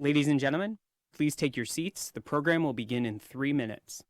Ladies and gentlemen, please take your seats. The program will begin in 3 minutes.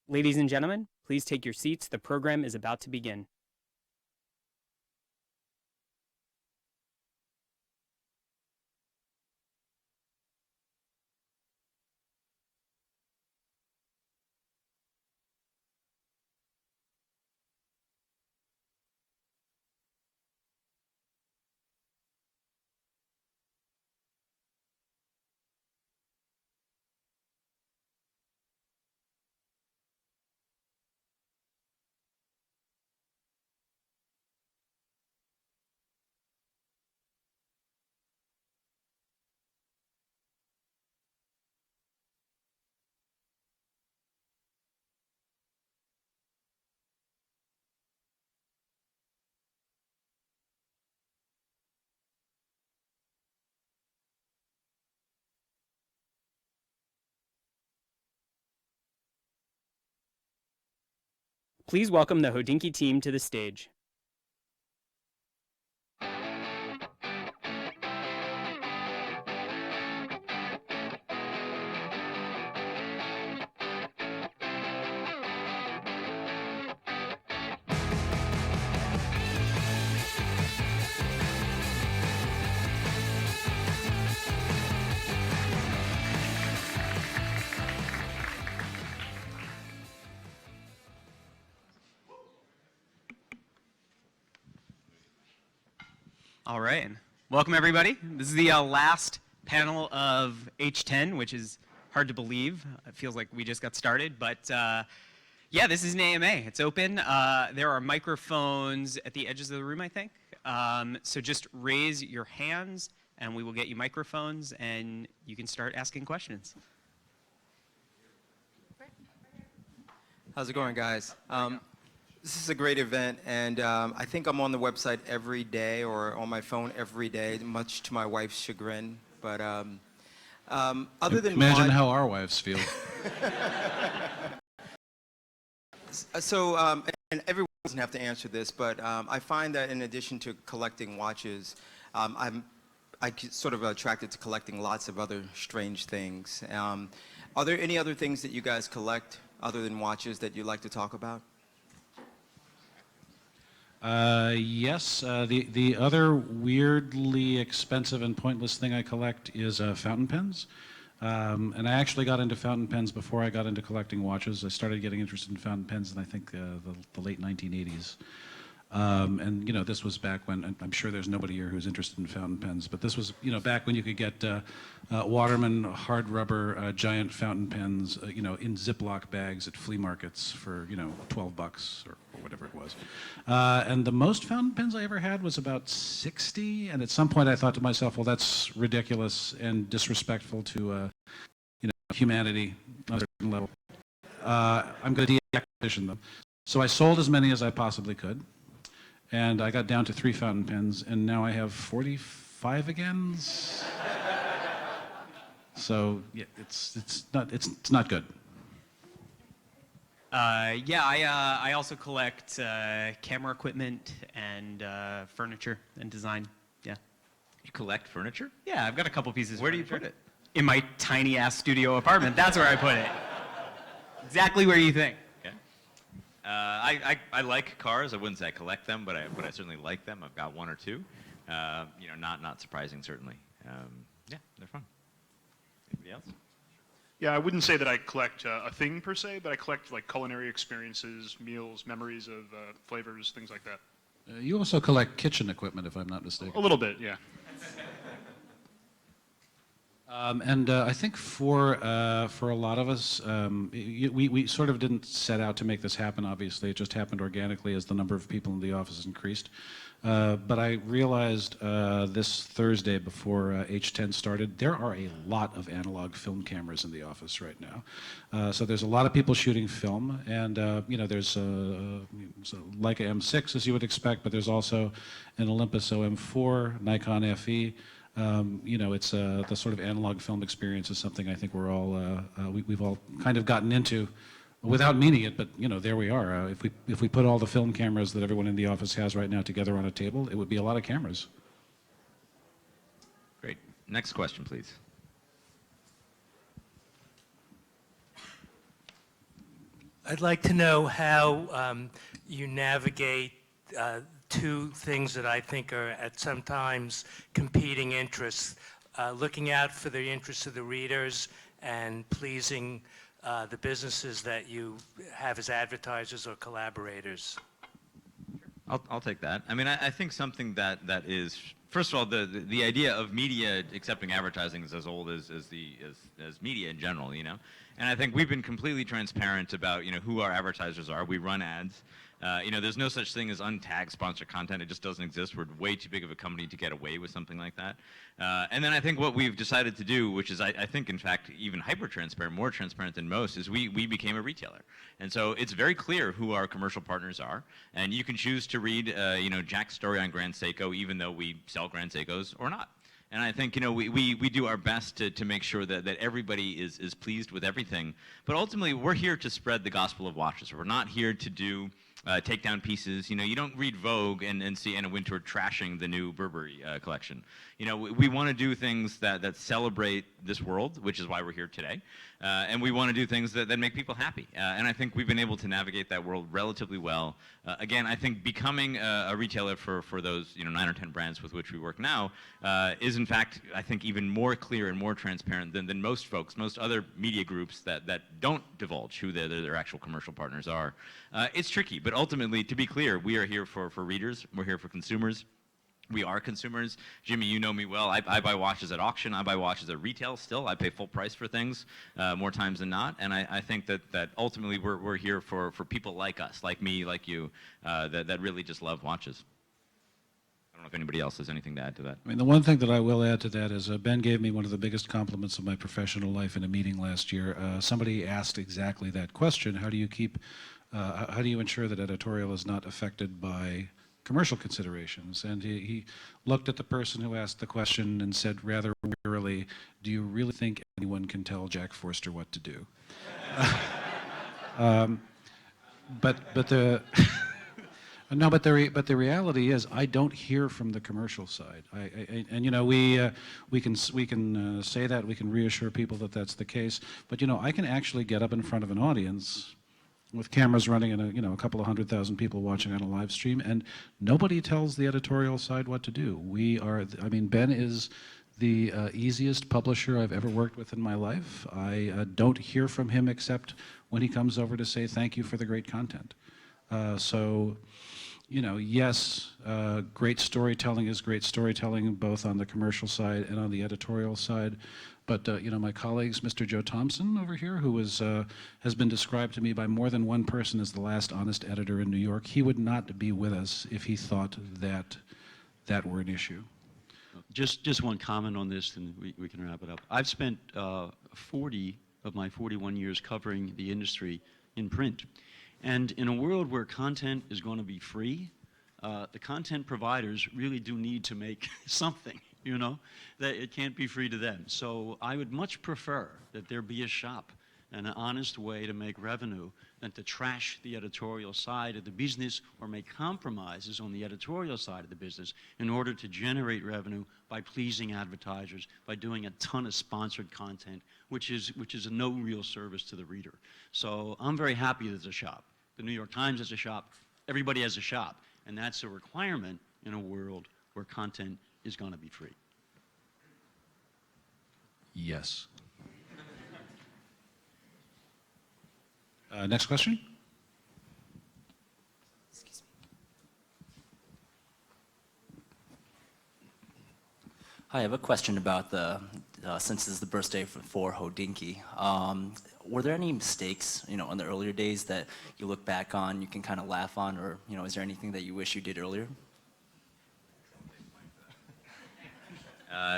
Ladies and gentlemen, please take your seats. The program is about to begin. Please welcome the Hodinkee team to the stage. All right. Welcome, everybody. This is the last panel of H10, which is hard to believe. It feels like we just got started. But yeah, this is an AMA. It's open. There are microphones at the edges of the room, I think. So just raise your hands, and we will get you microphones, and you can start asking questions. How's it going, guys? This is a great event, and I think I'm on the website every day or on my phone every day, much to my wife's chagrin. But other than imagine how our wives feel. So, and everyone doesn't have to answer this, but I find that in addition to collecting watches, I'm sort of attracted to collecting lots of other strange things. Are there any other things that you guys collect other than watches that you'd like to talk about? Yes, the other weirdly expensive and pointless thing I collect is fountain pens. And I actually got into fountain pens before I got into collecting watches. I started getting interested in fountain pens in, I think, the late 1980s. And, you know, this was back when, I'm sure there's nobody here who's interested in fountain pens, but this was, you know, back when you could get Waterman hard rubber giant fountain pens, you know, in Ziploc bags at flea markets for, you know, $12 or whatever it was. And the most fountain pens I ever had was about 60, and at some point I thought to myself, well, that's ridiculous and disrespectful to, you know, humanity on a certain level. I'm going to deacquisition them. So I sold as many as I possibly could. And I got down to 3 fountain pens, and now I have 45 again. So yeah, it's not good. Yeah, I also collect camera equipment and furniture and design. Yeah. You collect furniture? Yeah, I've got a couple pieces. Where do you put it? In my tiny ass studio apartment. That's where I put it. Exactly where you think. I like cars. I wouldn't say I collect them, but I certainly like them. I've got 1 or 2. You know, not surprising certainly. Yeah, they're fun. Anybody else? Yeah, I wouldn't say that I collect a thing per se, but I collect like culinary experiences, meals, memories of flavors, things like that. You also collect kitchen equipment, if I'm not mistaken. A little bit, yeah. And I think for a lot of us, we sort of didn't set out to make this happen, obviously. It just happened organically as the number of people in the office increased. But I realized this Thursday before H10 started, there are a lot of analog film cameras in the office right now. So there's a lot of people shooting film, and you know, there's a Leica M6, as you would expect, but there's also an Olympus OM4, Nikon FE. You know, it's the sort of analog film experience is something I think we're all we've all kind of gotten into without meaning it, but you know, there we are. If we put all the film cameras that everyone in the office has right now together on a table, it would be a lot of cameras. Great. Next question, please. I'd like to know how you navigate 2 things that I think are at sometimes competing interests, looking out for the interests of the readers and pleasing the businesses that you have as advertisers or collaborators. I'll take that. I mean, I think something that is, first of all, the idea of media accepting advertising is as old as media in general, you know. And I think we've been completely transparent about, you know, who our advertisers are. We run ads. You know, there's no such thing as untagged sponsored content. It just doesn't exist. We're way too big of a company to get away with something like that. And then I think what we've decided to do, which is I think, in fact, even hyper-transparent, more transparent than most, is we became a retailer. And so it's very clear who our commercial partners are. And you can choose to read, you know, Jack's story on Grand Seiko, even though we sell Grand Seikos or not. And I think, we do our best to make sure that everybody is pleased with everything. But ultimately, we're here to spread the gospel of watches. We're not here to do takedown pieces. You don't read Vogue and see Anna Wintour trashing the new Burberry collection. We want to do things that celebrate this world, which is why we're here today. And we want to do things that make people happy. And I think we've been able to navigate that world relatively well. Again, I think becoming a retailer for those 9 or 10 brands with which we work now is in fact, I think, even more clear and more transparent than most folks, most other media groups that don't divulge who their actual commercial partners are. It's tricky, but ultimately, to be clear, we are here for readers. We're here for consumers. We are consumers. Jimmy, you know me well. I buy watches at auction. I buy watches at retail still. I pay full price for things more times than not. And I think that ultimately we're here for people like us, like me, like you, that really just love watches. I don't know if anybody else has anything to add to that. I mean, the one thing that I will add to that is Ben gave me one of the biggest compliments of my professional life in a meeting last year. Somebody asked exactly that question. How do you ensure that editorial is not affected by commercial considerations? And he looked at the person who asked the question and said rather wearily, do you really think anyone can tell Jack Forster what to do? But the reality is I don't hear from the commercial side. We can say that, we can reassure people that that's the case, but I can actually get up in front of an audience with cameras running and a couple of 100,000 people watching on a live stream, and nobody tells the editorial side what to do. Ben is the easiest publisher I've ever worked with in my life. I don't hear from him except when he comes over to say thank you for the great content. Yes, great storytelling is great storytelling, both on the commercial side and on the editorial side. But my colleagues, Mr. Joe Thompson over here, who has been described to me by more than one person as the last honest editor in New York, he would not be with us if he thought that were an issue. Just one comment on this, and we can wrap it up. I've spent 40 of my 41 years covering the industry in print. And in a world where content is going to be free, the content providers really do need to make something, that it can't be free to them. So I would much prefer that there be a shop and an honest way to make revenue than to trash the editorial side of the business or make compromises on the editorial side of the business in order to generate revenue by pleasing advertisers, by doing a ton of sponsored content, which is no real service to the reader. So I'm very happy there's a shop. The New York Times has a shop. Everybody has a shop. And that's a requirement in a world where content is going to be free. Yes. Next question? Hi, I have a question about since this is the birthday for Hodinkee. Were there any mistakes, in the earlier days that you look back on, you can kind of laugh on, or, is there anything that you wish you did earlier?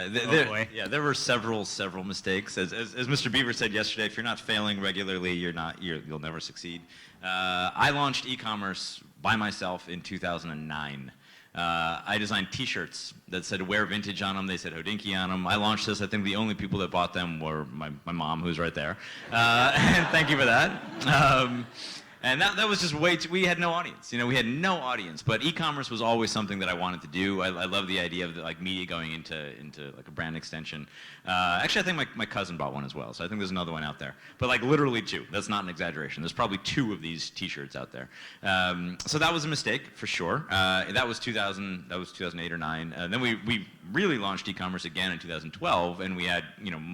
There were several mistakes. As Mr. Beaver said yesterday, if you're not failing regularly, you'll never succeed. I launched e-commerce by myself in 2009. I designed T-shirts that said "Wear Vintage" on them. They said Hodinkee on them. I launched this. I think the only people that bought them were my mom, who's right there. And thank you for that. And that was just we had no audience. We had no audience. But e-commerce was always something that I wanted to do. I love the idea of media going into like a brand extension. Actually, I think my cousin bought one as well. So I think there's another one out there. But literally 2. That's not an exaggeration. There's probably 2 of these T-shirts out there. So that was a mistake for sure. That was 2008 or 9. Then we really launched e-commerce again in 2012, and we had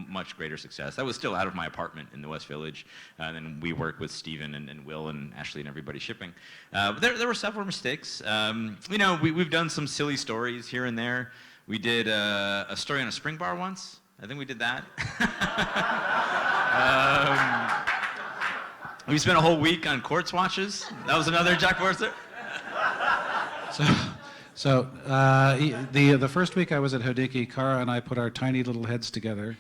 much greater success. That was still out of my apartment in the West Village. And then we worked with Steven and Will and Ashley and everybody shipping. But there were several mistakes. We've done some silly stories here and there. We did a story on a spring bar once. I think we did that. We spent a whole week on quartz watches. That was another Jack Forster. So the first week I was at Hodinkee, Cara and I put our tiny little heads together,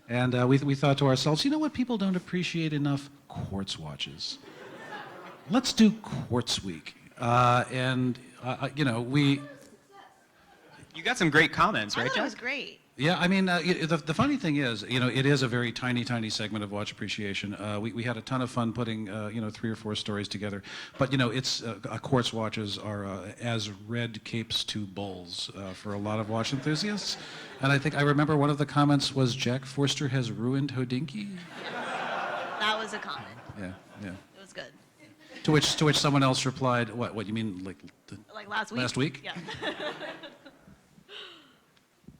and we thought to ourselves, what people don't appreciate enough? Quartz watches. Let's do Quartz Week. You got some great comments, I right, thought it was Jack? great. Yeah, I mean, the funny thing is, it is a very tiny, tiny segment of watch appreciation. We had a ton of fun putting, 3 or 4 stories together. But, it's quartz watches are as red capes to bulls for a lot of watch enthusiasts. And I remember one of the comments was, Jack Forster has ruined Hodinkee? That was a comment. Yeah, yeah. It was good. To which someone else replied, what you mean, like Last week? last week? Yeah.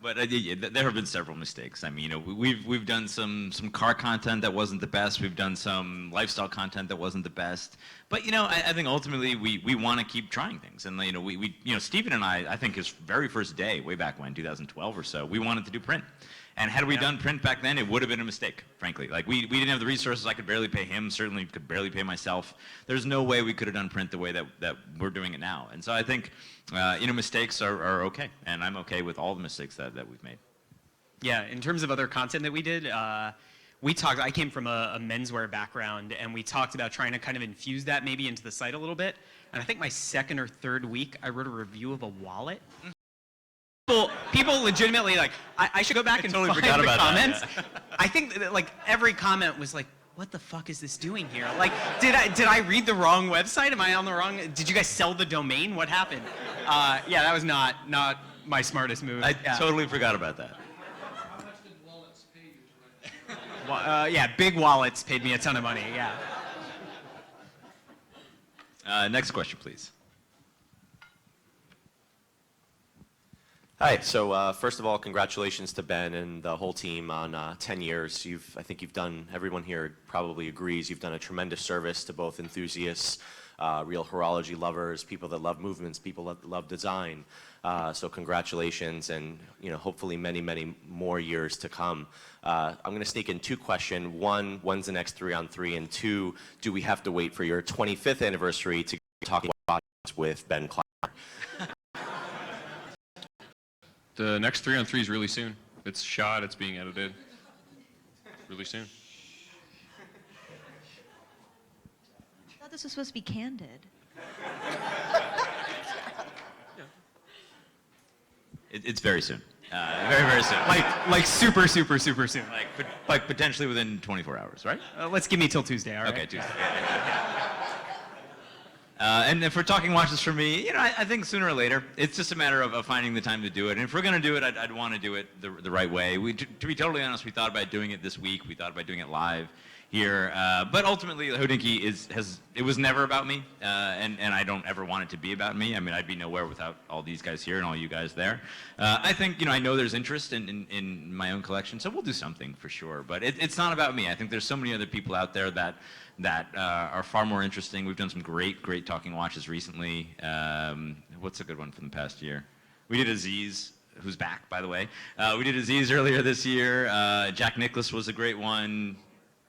But there have been several mistakes. I mean, we've done some car content that wasn't the best. We've done some lifestyle content that wasn't the best. But I think ultimately we want to keep trying things. And Stephen and I think his very first day, way back when, 2012 or so, we wanted to do print. And had we done print back then, it would have been a mistake, frankly. Like, we didn't have the resources. I could barely pay him, certainly could barely pay myself. There's no way we could have done print the way that we're doing it now. And so I think, mistakes are okay. And I'm okay with all the mistakes that we've made. Yeah, in terms of other content that we did, I came from a menswear background, and we talked about trying to kind of infuse that maybe into the site a little bit. And I think my second or third week, I wrote a review of a wallet. People legitimately, I should go back and totally find forgot the about that, comments. yeah. I think that, every comment was like, what the fuck is this doing here? Like, did I read the wrong website? Am I on the wrong? Did you guys sell the domain? What happened? Yeah, that was not my smartest move. I totally forgot about that. How much did wallets pay you to Yeah, big wallets paid me a ton of money. Yeah. Next question, please. Hi. So first of all, congratulations to Ben and the whole team on 10 years. I think you've done, everyone here probably agrees, you've done a tremendous service to both enthusiasts, real horology lovers, people that love movements, people that love design. So congratulations, and hopefully many, many more years to come. I'm going to sneak in 2 questions. 1, when's the next 3-on-3? And 2, do we have to wait for your 25th anniversary to talk about with Ben Kleiner? The next 3-on-3 is really soon. It's shot, it's being edited. Really soon. I thought this was supposed to be candid. It's very soon. Very, very soon. Like super, super, super soon. Like potentially within 24 hours, right? Let's give me till Tuesday, all right? Okay, Tuesday. And if we're talking watches for me, I think sooner or later, it's just a matter of finding the time to do it. And if we're going to do it, I'd want to do it the right way. To be totally honest, we thought about doing it this week. We thought about doing it live here. But ultimately, Hodinkee it was never about me. And I don't ever want it to be about me. I mean, I'd be nowhere without all these guys here and all you guys there. I think, I know there's interest in my own collection, so we'll do something for sure. But it's not about me. I think there's so many other people out there that are far more interesting. We've done some great talking watches recently. What's a good one from the past year? We did Aziz, who's back, by the way. We did Aziz earlier this year. Jack Nicklaus was a great one.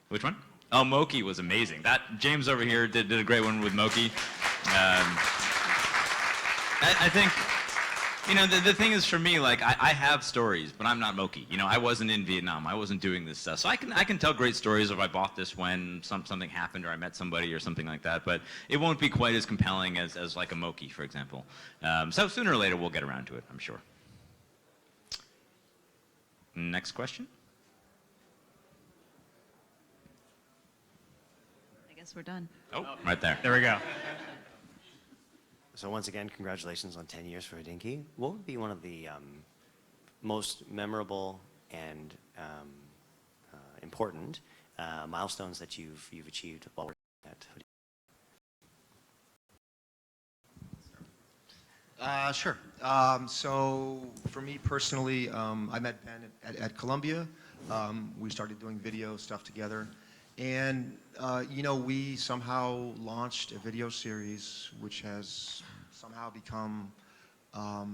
Which one? Oh, Moki was amazing. James over here did a great one with Moki. I think, the thing is for me, I have stories, but I'm not Moki. I wasn't in Vietnam. I wasn't doing this stuff. So I can tell great stories of I bought this when something happened or I met somebody or something like that, but it won't be quite as compelling as like a Moki, for example. So sooner or later we'll get around to it, I'm sure. Next question. I guess we're done. Oh, right there. There we go. So once again, congratulations on 10 years for Hodinkee. What would be one of the most memorable and important milestones that you've achieved while working at Hodinkee? Sure. So for me personally, I met Ben at Columbia. We started doing video stuff together. And, we somehow launched a video series which has somehow become a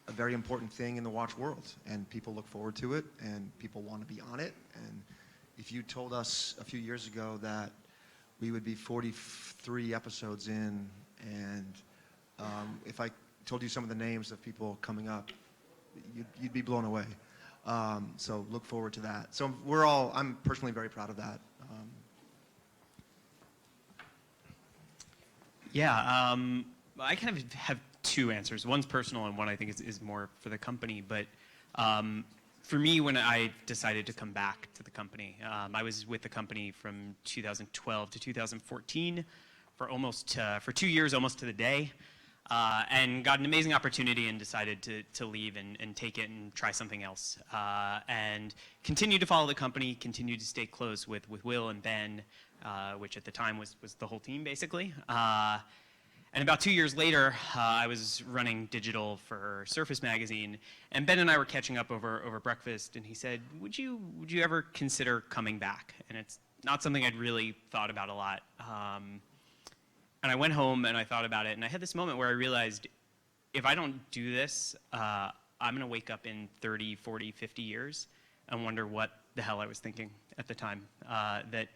very important thing in the watch world. And people look forward to it, and people want to be on it. And if you told us a few years ago that we would be 43 episodes in, and if I told you some of the names of people coming up, you'd be blown away. So look forward to that. So I'm personally very proud of that. Yeah, I kind of have two answers. One's personal and one I think is more for the company. But for me, when I decided to come back to the company, I was with the company from 2012 to 2014 for 2 years, almost to the day, and got an amazing opportunity and decided to leave and take it and try something else. And continued to follow the company, continued to stay close with Will and Ben, which at the time was the whole team, basically. And about 2 years later, I was running digital for Surface Magazine, and Ben and I were catching up over breakfast, and he said, would you ever consider coming back? And it's not something I'd really thought about a lot. And I went home and I thought about it, and I had this moment where I realized, if I don't do this, I'm gonna wake up in 30, 40, 50 years and wonder what the hell I was thinking at the time. That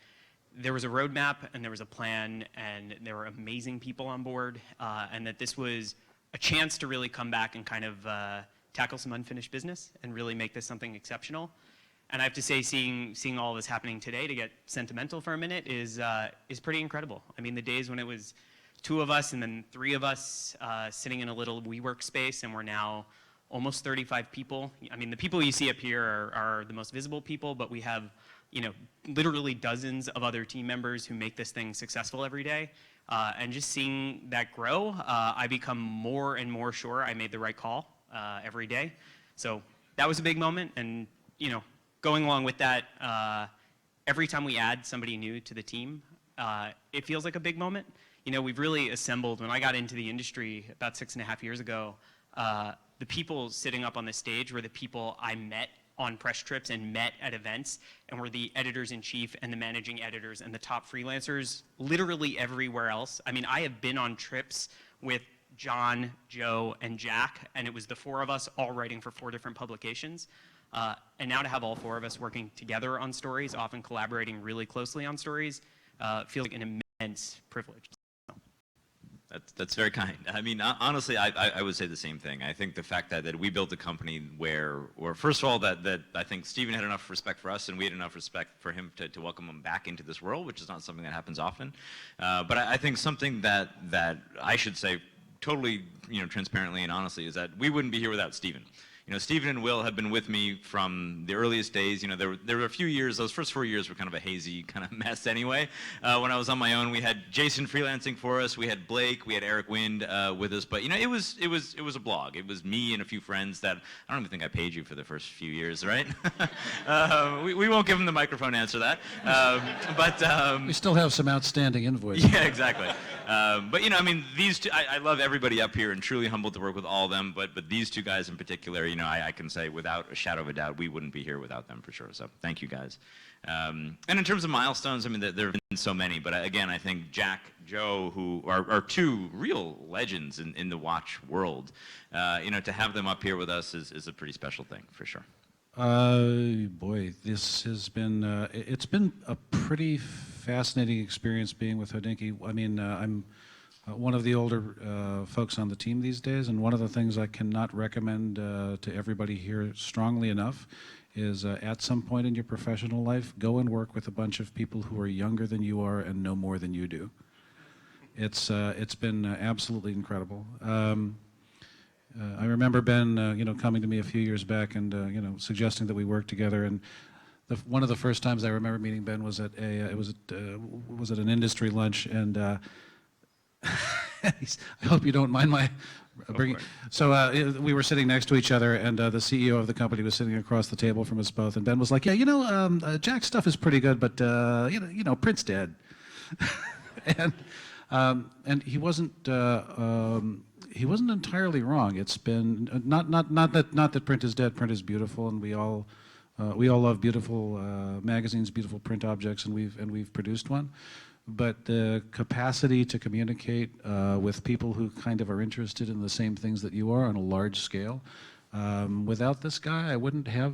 there was a roadmap and there was a plan and there were amazing people on board, and that this was a chance to really come back and kind of tackle some unfinished business and really make this something exceptional. And I have to say, seeing all this happening today, to get sentimental for a minute, is pretty incredible. I mean, the days when it was 2 of us and then 3 of us sitting in a little WeWork space, and we're now almost 35 people. I mean, the people you see up here are the most visible people, but we have, you know, literally dozens of other team members who make this thing successful every day. And just seeing that grow, I become more and more sure I made the right call every day. So that was a big moment, and you know, going along with that, every time we add somebody new to the team, it feels like a big moment. You know, we've really assembled, when I got into the industry about 6.5 years ago, the people sitting up on the stage were the people I met on press trips and met at events, and were the editors-in-chief and the managing editors and the top freelancers literally everywhere else. I mean, I have been on trips with John, Joe, and Jack, and it was the 4 of us all writing for 4 different publications. And now to have all 4 of us working together on stories, often collaborating really closely on stories, feels like an immense privilege. That's very kind. I mean, honestly, I would say the same thing. I think the fact that we built a company where first of all, that I think Stephen had enough respect for us and we had enough respect for him to welcome him back into this world, which is not something that happens often. But I think something that I should say totally, you know, transparently and honestly, is that we wouldn't be here without Stephen. You know, Stephen and Will have been with me from the earliest days. You know, there were a few years, those first 4 years were kind of a hazy kind of mess anyway. When I was on my own, we had Jason freelancing for us, we had Blake, we had Eric Wind with us, but you know, it was a blog. It was me and a few friends that, I don't even think I paid you for the first few years, right? We won't give them the microphone to answer that. We still have some outstanding invoices. Yeah, exactly. But you know, I mean, these two, I love everybody up here and truly humbled to work with all of them, but these 2 guys in particular, you know, I can say without a shadow of a doubt, we wouldn't be here without them for sure. So thank you guys. And in terms of milestones, I mean, there have been so many, but again, I think Jack, Joe, who are 2 real legends in the watch world, you know, to have them up here with us is a pretty special thing for sure. Boy, this has been, it's been a pretty fascinating experience being with Hodinkee. I mean, I'm one of the older folks on the team these days, and one of the things I cannot recommend to everybody here strongly enough is at some point in your professional life, go and work with a bunch of people who are younger than you are and know more than you do. It's been absolutely incredible. I remember Ben, you know, coming to me a few years back and you know, suggesting that we work together. And one of the first times I remember meeting Ben was at was at an industry lunch, and I hope you don't mind my bringing. So we were sitting next to each other, and the CEO of the company was sitting across the table from us both. And Ben was like, "Yeah, you know, Jack's stuff is pretty good, but you know, print's dead." and he wasn't entirely wrong. It's been not that print is dead. Print is beautiful, and we all love beautiful magazines, beautiful print objects, and we've produced one. But the capacity to communicate with people who kind of are interested in the same things that you are on a large scale, without this guy, I wouldn't have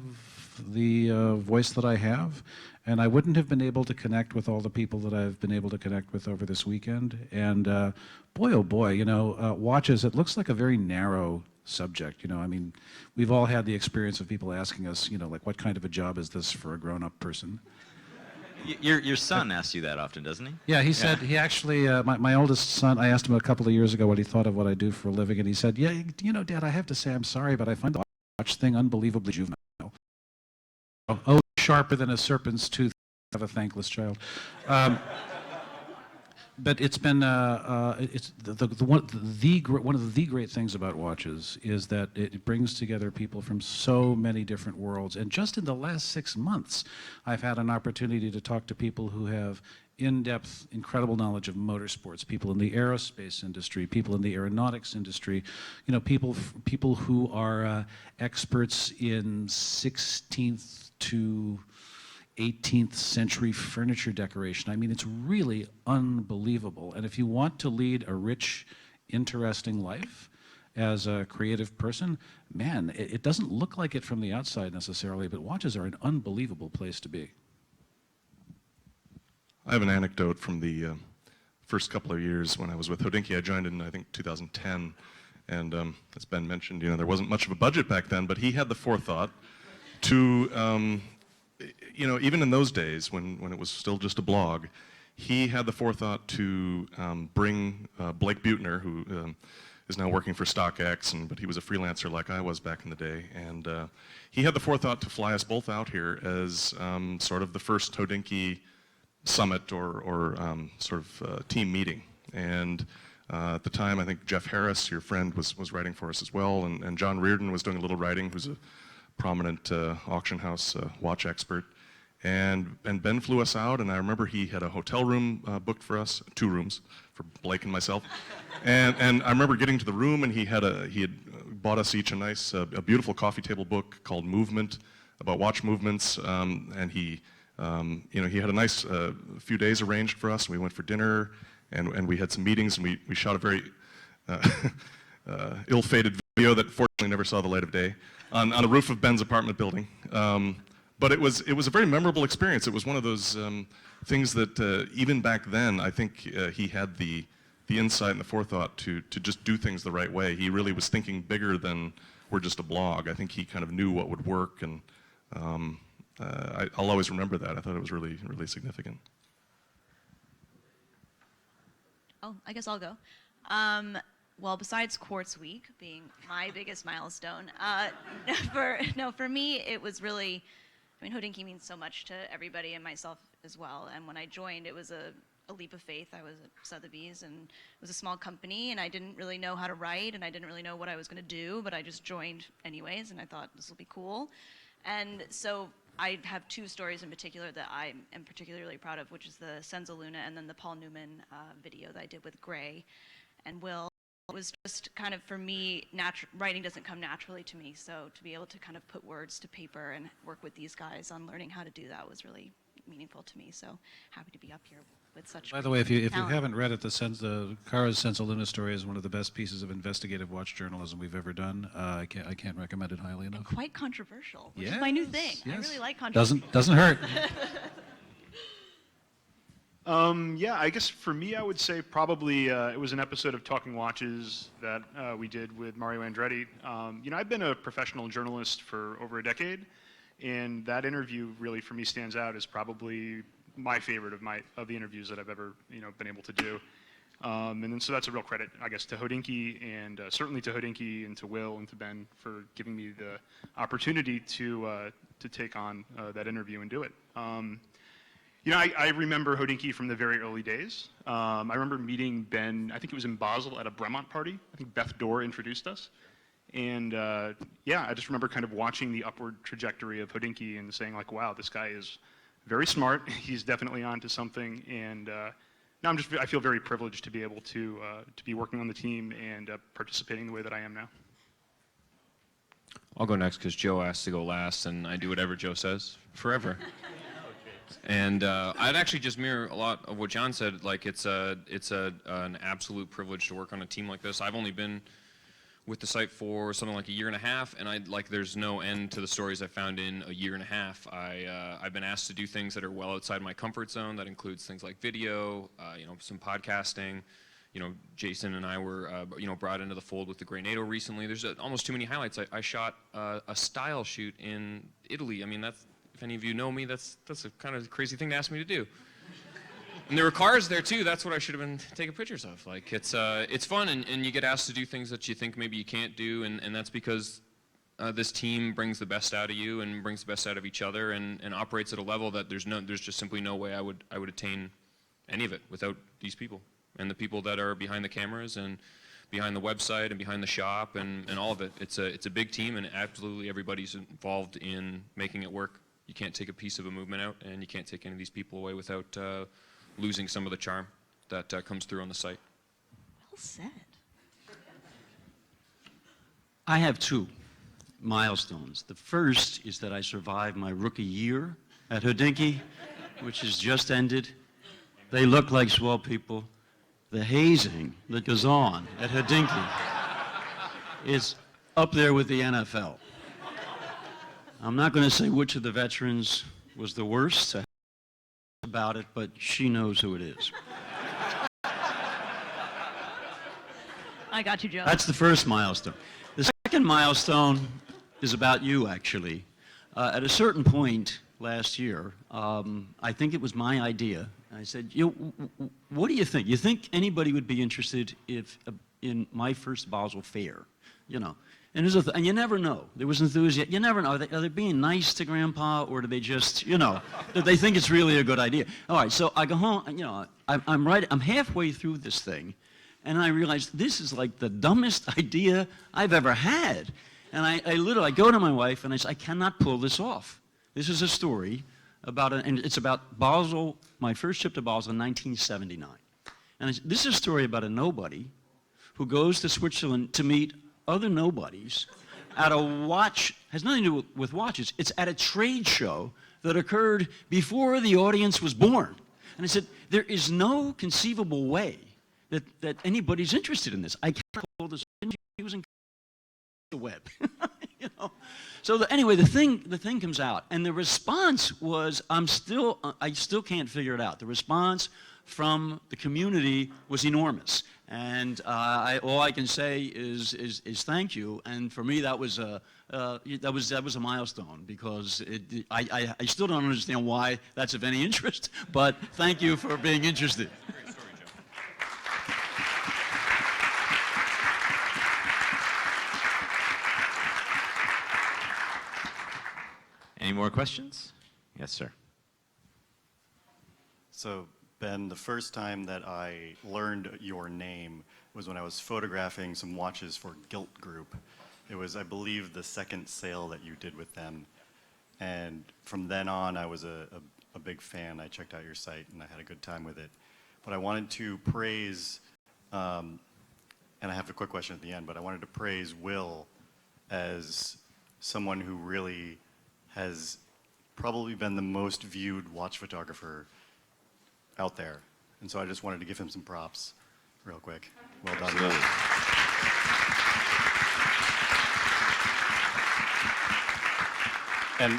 the voice that I have, and I wouldn't have been able to connect with all the people that I've been able to connect with over this weekend. And boy, oh boy, you know, watches, it looks like a very narrow subject. You know, I mean, we've all had the experience of people asking us, you know, like, what kind of a job is this for a grown-up person? Your son asks you that often, doesn't he? Yeah, he said, he actually, my oldest son, I asked him a couple of years ago what he thought of what I do for a living, and he said, yeah, you know, Dad, I have to say I'm sorry, but I find the watch thing unbelievably juvenile. Oh, sharper than a serpent's tooth, have a thankless child. But it's been, it's one of the great things about watches is that it brings together people from so many different worlds. And just in the last 6 months, I've had an opportunity to talk to people who have in-depth, incredible knowledge of motorsports, people in the aerospace industry, people in the aeronautics industry, you know, people who are experts in 16th to 18th century furniture decoration. I mean, it's really unbelievable. And if you want to lead a rich, interesting life as a creative person, man, it doesn't look like it from the outside necessarily, but watches are an unbelievable place to be. I have an anecdote from the first couple of years when I was with Hodinkee. I joined in, I think, 2010. And as Ben mentioned, you know, there wasn't much of a budget back then, but he had the forethought to you know, even in those days when it was still just a blog, he had the forethought to bring Blake Buettner, who is now working for StockX, but he was a freelancer like I was back in the day, and he had the forethought to fly us both out here as sort of the first Hodinkee summit or sort of team meeting. And at the time, I think Jeff Harris, your friend, was writing for us as well, and John Reardon was doing a little writing, who's a prominent auction house watch expert. And Ben flew us out, and I remember he had a hotel room booked for us, 2 rooms for Blake and myself. And I remember getting to the room, and he had bought us each a beautiful coffee table book called Movement, about watch movements. And he, you know, he had a nice few days arranged for us. We went for dinner, and we had some meetings, and we shot a very ill-fated video that fortunately never saw the light of day on the roof of Ben's apartment building. But it was a very memorable experience. It was one of those things that even back then, I think he had the insight and the forethought to just do things the right way. He really was thinking bigger than we're just a blog. I think he kind of knew what would work, and I'll always remember that. I thought it was really, really significant. Oh, I guess I'll go. Well, besides Quartz Week being my biggest milestone, for me, it was really, I mean, Hodinkee means so much to everybody and myself as well. And when I joined, it was a leap of faith. I was at Sotheby's, and it was a small company, and I didn't really know how to write, and I didn't really know what I was going to do, but I just joined anyways, and I thought this will be cool. And so I have 2 stories in particular that I am particularly proud of, which is the Senza Luna and then the Paul Newman video that I did with Gray and Will. It was just kind of, for me, writing doesn't come naturally to me, so to be able to kind of put words to paper and work with these guys on learning how to do that was really meaningful to me, so happy to be up here with such By the way, if you talent. haven't read it, the Cara's Senza Luna story is one of the best pieces of investigative watch journalism we've ever done. I can't recommend it highly enough. And quite controversial, which is my new thing. Yes. I really like controversy. Doesn't hurt. Yeah, I guess for me, I would say probably it was an episode of Talking Watches that we did with Mario Andretti. You know, I've been a professional journalist for over a decade, and that interview really for me stands out as probably my favorite of the interviews that I've ever been able to do. And then so that's a real credit, I guess, to Hodinkee, and certainly to Hodinkee and to Will and to Ben for giving me the opportunity to take on that interview and do it. You know, I remember Hodinkee from the very early days. I remember meeting Ben, I think it was in Basel at a Bremont party. I think Beth Dorr introduced us. And yeah, I just remember kind of watching the upward trajectory of Hodinkee and saying like, wow, this guy is very smart. He's definitely onto something. And now I feel very privileged to be able to be working on the team and participating the way that I am now. I'll go next because Joe asked to go last, and I do whatever Joe says forever. And I'd actually just mirror a lot of what John said. Like it's an absolute privilege to work on a team like this. I've only been with the site for something like a year and a half, and there's no end to the stories I found in a year and a half. I've been asked to do things that are well outside my comfort zone. That includes things like video, some podcasting. Jason and I were brought into the fold with the Grey NATO recently. There's almost too many highlights. I shot a style shoot in Italy. I mean, if any of you know me, that's a kind of crazy thing to ask me to do. And there were cars there too. That's what I should have been taking pictures of. Like it's fun, and you get asked to do things that you think maybe you can't do, and that's because this team brings the best out of you and brings the best out of each other, and operates at a level that there's just simply no way I would attain any of it without these people and the people that are behind the cameras and behind the website and behind the shop and all of it. It's a big team, and absolutely everybody's involved in making it work. You can't take a piece of a movement out, and you can't take any of these people away without losing some of the charm that comes through on the site. Well said. I have two milestones. The first is that I survived my rookie year at Hodinkee, which has just ended. They look like swell people. The hazing that goes on at Hodinkee is up there with the NFL. I'm not going to say which of the veterans was the worst about it, but she knows who it is. I got you, Joe. That's the first milestone. The second milestone is about you, actually. At a certain point last year, I think it was my idea. I said, what do you think? You think anybody would be interested if in my first Basel fair? You know, and and you never know. There was enthusiasm. You never know. Are they being nice to Grandpa, or do they just, you know, do they think it's really a good idea? All right, so I go home. You know, I'm halfway through this thing, and I realize this is like the dumbest idea I've ever had. And I literally go to my wife and I say, I cannot pull this off. This is a story about, and it's about Basel, my first trip to Basel in 1979. And this is a story about a nobody who goes to Switzerland to meet other nobodies at a watch, has nothing to do with watches, it's at a trade show that occurred before the audience was born. And I said, there is no conceivable way that anybody's interested in this. I can't pull this. He was in the web. You know? So anyway, the thing comes out, and the response was, I still can't figure it out. The response from the community was enormous, and all I can say is thank you. And for me, that was a milestone, because I still don't understand why that's of any interest, but thank you for being interested. Any more questions? Yes, sir. So, Ben, the first time that I learned your name was when I was photographing some watches for Gilt Group. It was, I believe, the second sale that you did with them. And from then on, I was a big fan. I checked out your site, and I had a good time with it. But I wanted to praise, and I have a quick question at the end, but I wanted to praise Will as someone who really has probably been the most viewed watch photographer out there. And so I just wanted to give him some props real quick. Well done. Absolutely.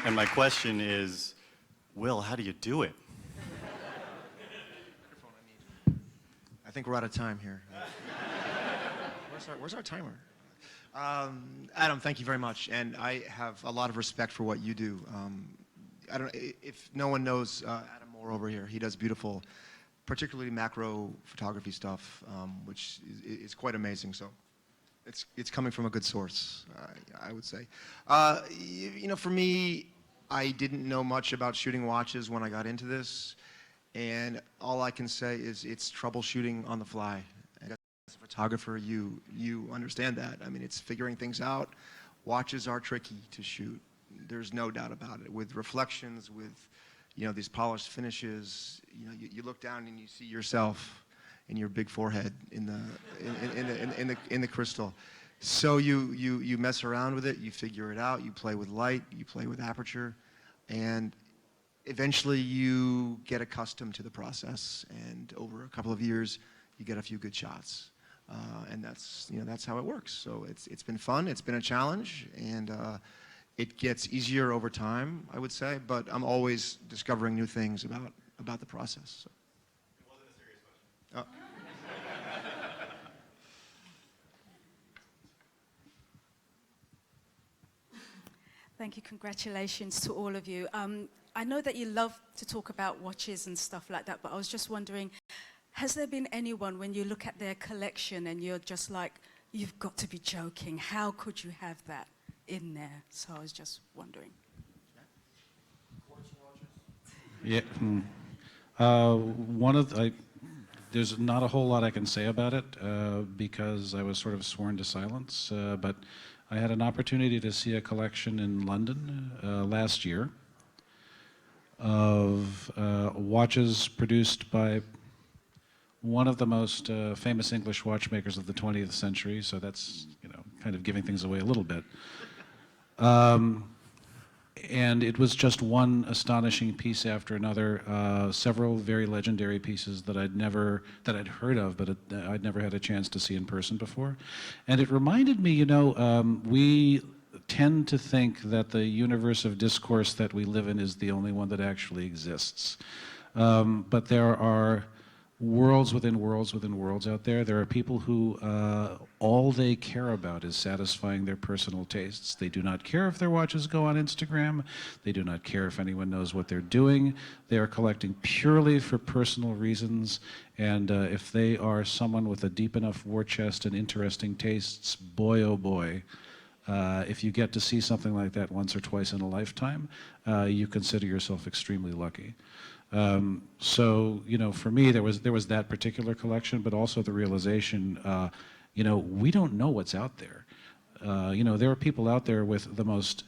And my question is, Will, how do you do it? I think we're out of time here. Where's our timer? Adam, thank you very much, and I have a lot of respect for what you do. I don't, if no one knows Adam Moore over here, he does beautiful, particularly macro photography stuff, which is quite amazing. So, it's coming from a good source, I would say. You know, for me, I didn't know much about shooting watches when I got into this, and all I can say is it's troubleshooting on the fly. As a photographer, you understand that. I mean, it's figuring things out. Watches are tricky to shoot. There's no doubt about it. With reflections, with, you know, these polished finishes, you know, you look down and you see yourself in your big forehead in the crystal. So you mess around with it, you figure it out, you play with light, you play with aperture, and eventually you get accustomed to the process. And over a couple of years, you get a few good shots. And that's, you know, that's how it works. So it's been fun, it's been a challenge, and it gets easier over time, I would say, but I'm always discovering new things about the process. So. It wasn't a serious question. Thank you. Congratulations to all of you. I know that you love to talk about watches and stuff like that, but I was just wondering, has there been anyone when you look at their collection and you're just like, you've got to be joking, how could you have that in there? So I was just wondering. Yeah. There's not a whole lot I can say about it because I was sort of sworn to silence, but I had an opportunity to see a collection in London last year of watches produced by one of the most famous English watchmakers of the 20th century, so that's, you know, kind of giving things away a little bit. And it was just one astonishing piece after another, several very legendary pieces that I'd heard of, but I'd never had a chance to see in person before. And it reminded me, you know, we tend to think that the universe of discourse that we live in is the only one that actually exists. But there are worlds within worlds within worlds out there. There are people who all they care about is satisfying their personal tastes. They do not care if their watches go on Instagram. They do not care if anyone knows what they're doing. They are collecting purely for personal reasons. And if they are someone with a deep enough war chest and interesting tastes, boy oh boy, if you get to see something like that once or twice in a lifetime, you consider yourself extremely lucky. So, you know, for me, there was that particular collection, but also the realization, you know, we don't know what's out there. You know, there are people out there with the most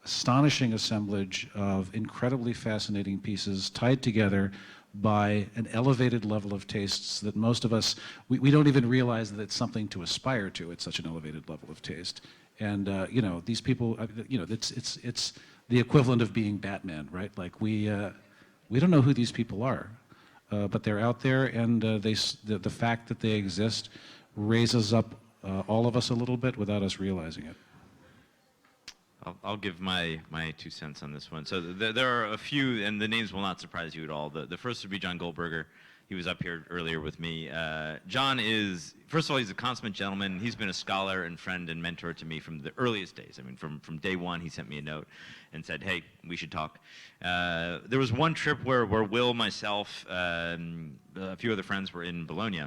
astonishing assemblage of incredibly fascinating pieces tied together by an elevated level of tastes that most of us, we don't even realize that it's something to aspire to. It's such an elevated level of taste. And, you know, these people, you know, it's the equivalent of being Batman, right? Like we don't know who these people are, but they're out there, and the fact that they exist raises up all of us a little bit without us realizing it. I'll give my 2 cents on this one. So there are a few, and the names will not surprise you at all. The first would be John Goldberger. He was up here earlier with me. John is, first of all, he's a consummate gentleman. He's been a scholar and friend and mentor to me from the earliest days. I mean, from day one, he sent me a note and said, hey, we should talk. There was one trip where Will, myself, a few other friends were in Bologna.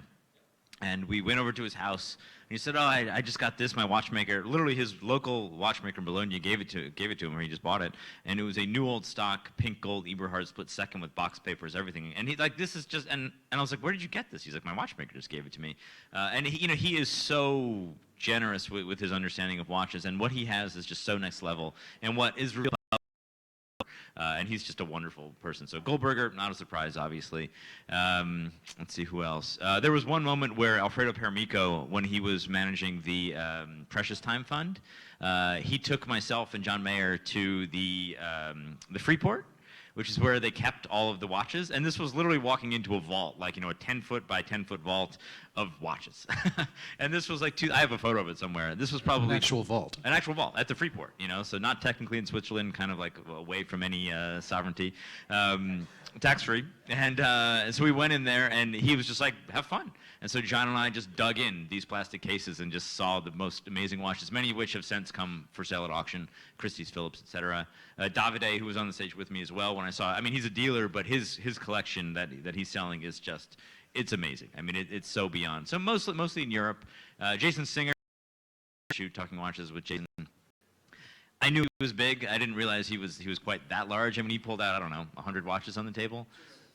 And we went over to his house, and he said, oh, I just got this, my watchmaker, literally his local watchmaker in Bologna gave it to him, or he just bought it, and it was a new old stock, pink gold Eberhard split second with box papers, everything. And he's like, this is just, and I was like, where did you get this? He's like, my watchmaker just gave it to me. And he, you know, he is so generous with his understanding of watches, and what he has is just so next level. And what is real, and he's just a wonderful person. So Goldberger, not a surprise, obviously. Let's see who else. There was one moment where Alfredo Peramico, when he was managing the Precious Time Fund, he took myself and John Mayer to the Freeport, which is where they kept all of the watches. And this was literally walking into a vault, like, you know, a 10-foot by 10-foot vault of watches. And this was like I have a photo of it somewhere. This was probably An actual vault. An actual vault at the Freeport, you know, so not technically in Switzerland, kind of like away from any sovereignty, tax-free. And so we went in there, and he was just like, have fun. And so John and I just dug in these plastic cases and just saw the most amazing watches, many of which have since come for sale at auction, Christie's, Phillips, etc. Davide, who was on the stage with me as well, when I saw, I mean, he's a dealer, but his collection that he's selling is just, it's amazing. I mean, it's so beyond. So mostly in Europe. Jason Singer, talking watches with Jason. I knew he was big. I didn't realize he was quite that large. I mean, he pulled out, I don't know, 100 watches on the table.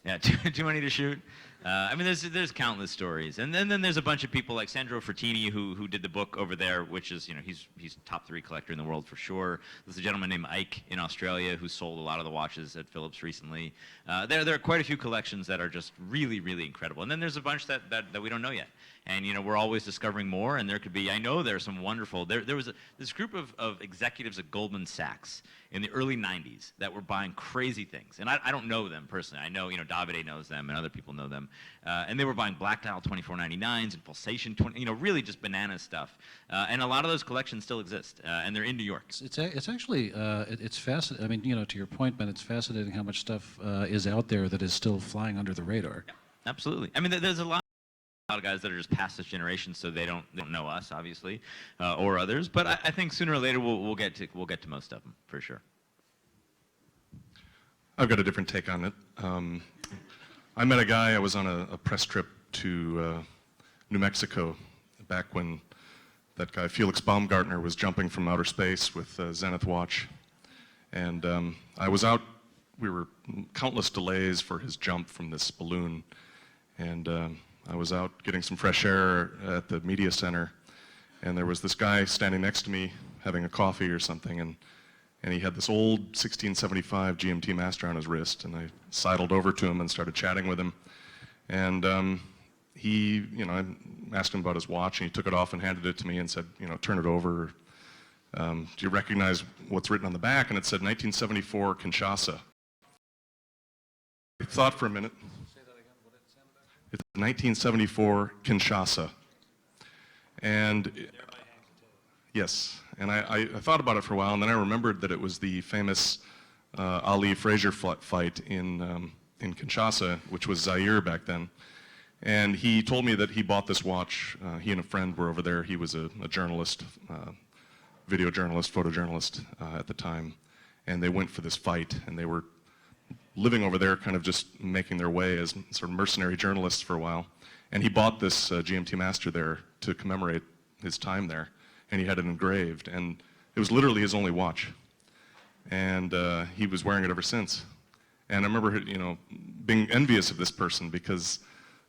Yeah, too many to shoot. I mean, there's countless stories, and then there's a bunch of people like Sandro Frattini who did the book over there, which is, you know, he's top 3 collector in the world for sure. There's a gentleman named Ike in Australia who sold a lot of the watches at Phillips recently. There are quite a few collections that are just really, really incredible, and then there's a bunch that we don't know yet. And, you know, we're always discovering more, and there could be, I know there's some wonderful, there was this group of executives at Goldman Sachs in the early 90s that were buying crazy things. And I don't know them personally. I know, you know, Davide knows them and other people know them. And they were buying Black Dial 2499s and Pulsation 20, you know, really just banana stuff. And a lot of those collections still exist, and they're in New York. It's actually, it's fascinating. I mean, you know, to your point, Ben, it's fascinating how much stuff is out there that is still flying under the radar. Yeah, absolutely. I mean, there's a lot. of guys that are just past this generation, so they don't know us, obviously, or others. But I think sooner or later we'll get to most of them for sure. I've got a different take on it. I met a guy. I was on a press trip to New Mexico back when that guy Felix Baumgartner was jumping from outer space with Zenith Watch, and I was out. We were countless delays for his jump from this balloon, and I was out getting some fresh air at the media center, and there was this guy standing next to me having a coffee or something, and he had this old 1675 GMT Master on his wrist, and I sidled over to him and started chatting with him, and he, I asked him about his watch, and he took it off and handed it to me and said, turn it over. Do you recognize what's written on the back? And it said 1974 Kinshasa. I thought for a minute. Say that again. What did it say on the back? It's 1974 Kinshasa. And yes, and I thought about it for a while, and then I remembered that it was the famous Ali Frazier fight in Kinshasa, which was Zaire back then. And he told me that he bought this watch. He and a friend were over there. He was a journalist, video journalist, photojournalist at the time. And they went for this fight, and they were living over there, kind of just making their way as sort of mercenary journalists for a while. And he bought this GMT Master there to commemorate his time there. And he had it engraved. And it was literally his only watch. And he was wearing it ever since. And I remember, being envious of this person because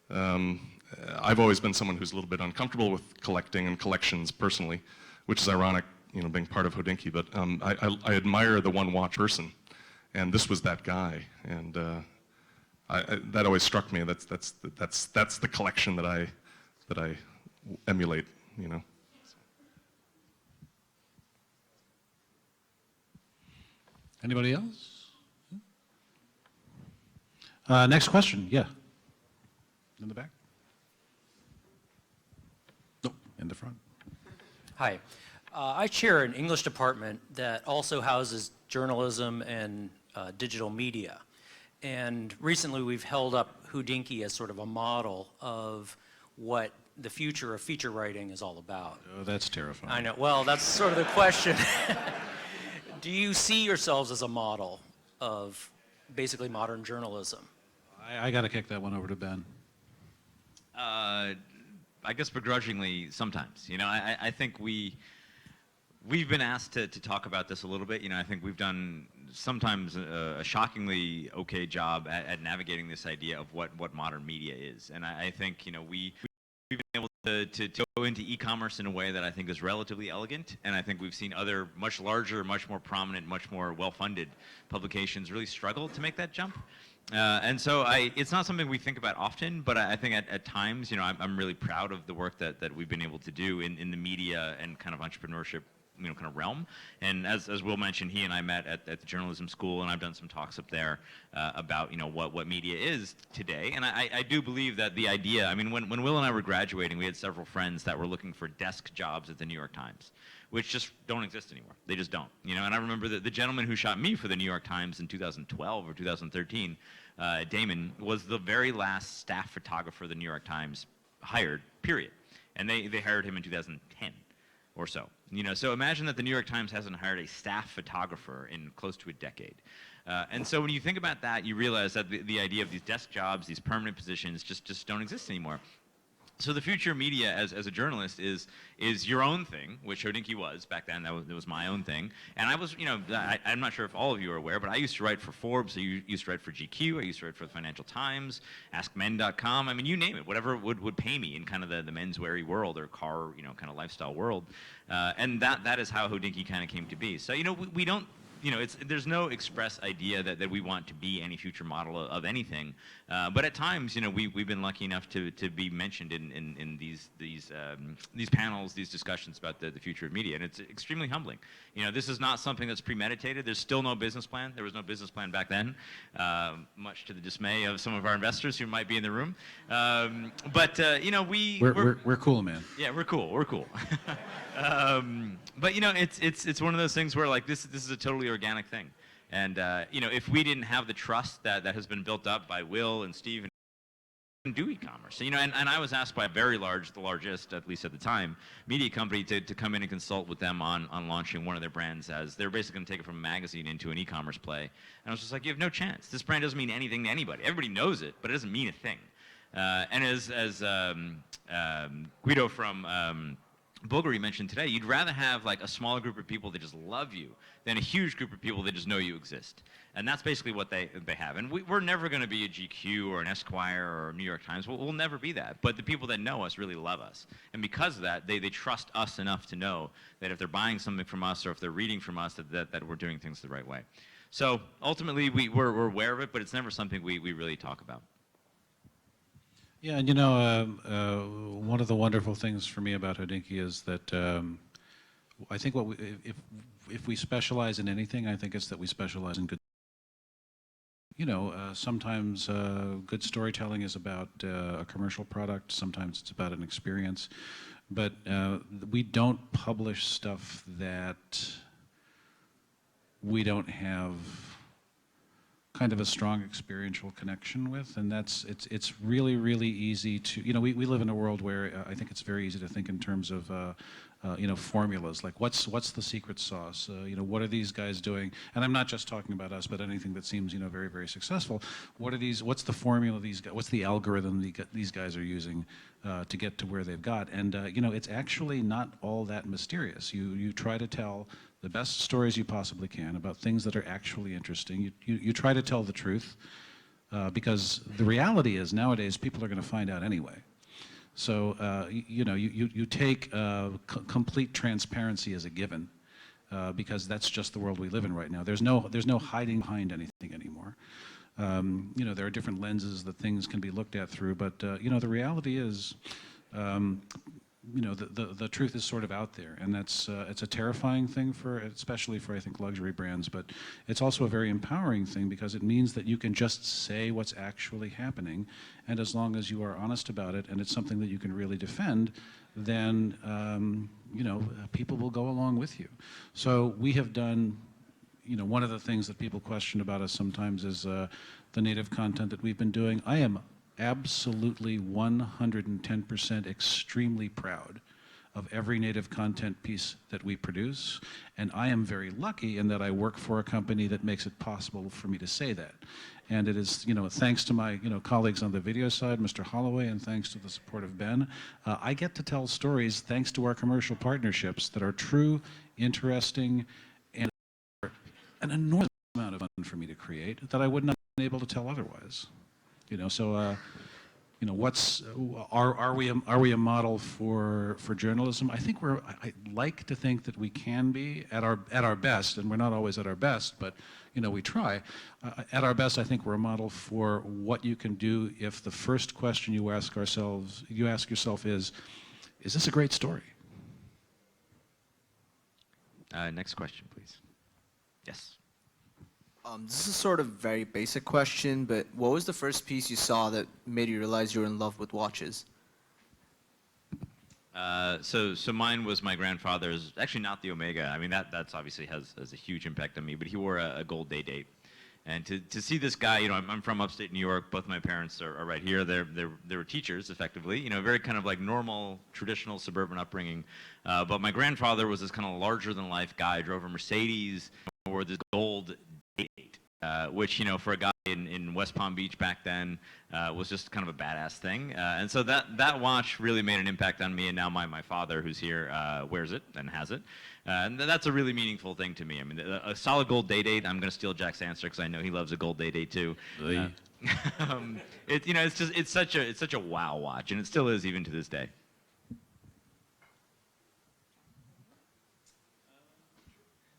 I've always been someone who's a little bit uncomfortable with collecting and collections personally, which is ironic, being part of Hodinkee. But I admire the one watch person, and this was that guy, and that always struck me. That's the collection that I emulate, Anybody else? Next question. Yeah. In the back? Nope, in the front. Hi. I chair an English department that also houses journalism and digital media. And recently we've held up Hodinkee as sort of a model of what the future of feature writing is all about. Oh, that's terrifying. I know. Well, that's sort of the question. Do you see yourselves as a model of basically modern journalism? I got to kick that one over to Ben. I guess begrudgingly sometimes. I think we've been asked to talk about this a little bit. I think we've done sometimes a shockingly okay job at navigating this idea of what modern media is. And I think we've been able to go into e-commerce in a way that I think is relatively elegant. And I think we've seen other much larger, much more prominent, much more well-funded publications really struggle to make that jump. And so it's not something we think about often, but I think at times, I'm really proud of the work that we've been able to do in the media and kind of entrepreneurship, kind of realm. And as Will mentioned, he and I met at the journalism school, and I've done some talks up there about, what media is today. And I do believe that the idea, when Will and I were graduating, we had several friends that were looking for desk jobs at the New York Times, which just don't exist anymore. They just don't. And I remember the gentleman who shot me for the New York Times in 2012 or 2013, Damon, was the very last staff photographer the New York Times hired, period. And they hired him in 2010 or so. So imagine that the New York Times hasn't hired a staff photographer in close to a decade. And so when you think about that, you realize that the idea of these desk jobs, these permanent positions, just don't exist anymore. So the future of media as a journalist is your own thing, which Hodinkee was back then. That was my own thing. And I was, I'm not sure if all of you are aware, but I used to write for Forbes. I used to write for GQ. I used to write for the Financial Times, AskMen.com. You name it, whatever would pay me in kind of the menswear world or car, kind of lifestyle world. And that is how Hodinkee kind of came to be. So, we don't. There's no express idea that we want to be any future model of anything, but at times, we've been lucky enough to be mentioned in these panels, these discussions about the future of media, and it's extremely humbling. This is not something that's premeditated. There's still no business plan. There was no business plan back then, much to the dismay of some of our investors who might be in the room. But we're cool, man. Yeah, we're cool. We're cool. But it's one of those things where this is a totally organic thing, and if we didn't have the trust that has been built up by Will and Steve do e-commerce. You know, and I was asked by a very large, the largest, at least at the time, media company to come in and consult with them on launching one of their brands, as they're basically going to take it from a magazine into an e-commerce play. And I was just like, you have no chance. This brand doesn't mean anything to anybody. Everybody knows it, but it doesn't mean a thing. And as Guido from Bulgari mentioned today, you'd rather have like a small group of people that just love you than a huge group of people that just know you exist. And that's basically what they have. And we're never going to be a GQ or an Esquire or a New York Times. We'll never be that. But the people that know us really love us. And because of that, they trust us enough to know that if they're buying something from us or if they're reading from us, that we're doing things the right way. So ultimately, we're aware of it, but it's never something we really talk about. Yeah, and you know, one of the wonderful things for me about Hodinkee is that I think if we specialize in anything, I think it's that we specialize in good. You know, sometimes good storytelling is about a commercial product. Sometimes it's about an experience, but we don't publish stuff that we don't have kind of a strong experiential connection with, and it's really easy to, you know, we live in a world where I think it's very easy to think in terms of you know, formulas, like what's the secret sauce, you know, what are these guys doing? And I'm not just talking about us, but anything that seems, you know, very successful. What's the formula these guys, what's the algorithm these guys are using to get to where they've got? And you know, it's actually not all that mysterious. You try to tell the best stories you possibly can about things that are actually interesting. You try to tell the truth, because the reality is nowadays people are going to find out anyway. So you know, you take complete transparency as a given, because that's just the world we live in right now. There's no hiding behind anything anymore. You know, there are different lenses that things can be looked at through, but you know, the reality is, you know, the truth is sort of out there, and that's it's a terrifying thing especially for I think luxury brands, but it's also a very empowering thing because it means that you can just say what's actually happening, and as long as you are honest about it and it's something that you can really defend, then you know, people will go along with you. So we have done, you know, one of the things that people question about us sometimes is the native content that we've been doing. I am absolutely 110% extremely proud of every native content piece that we produce, and I am very lucky in that I work for a company that makes it possible for me to say that. And it is, you know, thanks to my, you know, colleagues on the video side, Mr. Holloway, and thanks to the support of Ben, I get to tell stories thanks to our commercial partnerships that are true, interesting, and an enormous amount of fun for me to create that I would not have been able to tell otherwise. You know, so you know, are we a model for journalism? I think I like to think that we can be at our best, and we're not always at our best, but you know, we try. At our best, I think we're a model for what you can do if the first question you ask yourself is this a great story? Next question, please. Yes. This is sort of a very basic question, but what was the first piece you saw that made you realize you were in love with watches? So mine was my grandfather's, actually not the Omega. I mean, that's obviously has a huge impact on me, but he wore a gold day-date. And to see this guy, you know, I'm from upstate New York. Both my parents are right here. They were teachers, effectively. You know, very kind of like normal, traditional suburban upbringing. But my grandfather was this kind of larger-than-life guy. Drove a Mercedes, wore this gold day-date, which, you know, for a guy in West Palm Beach back then was just kind of a badass thing. And so that watch really made an impact on me. And now my father, who's here, wears it and has it. And that's a really meaningful thing to me. I mean, a solid gold day-date. I'm going to steal Jack's answer because I know he loves a gold day-date too. You know, it's such a wow watch, and it still is even to this day.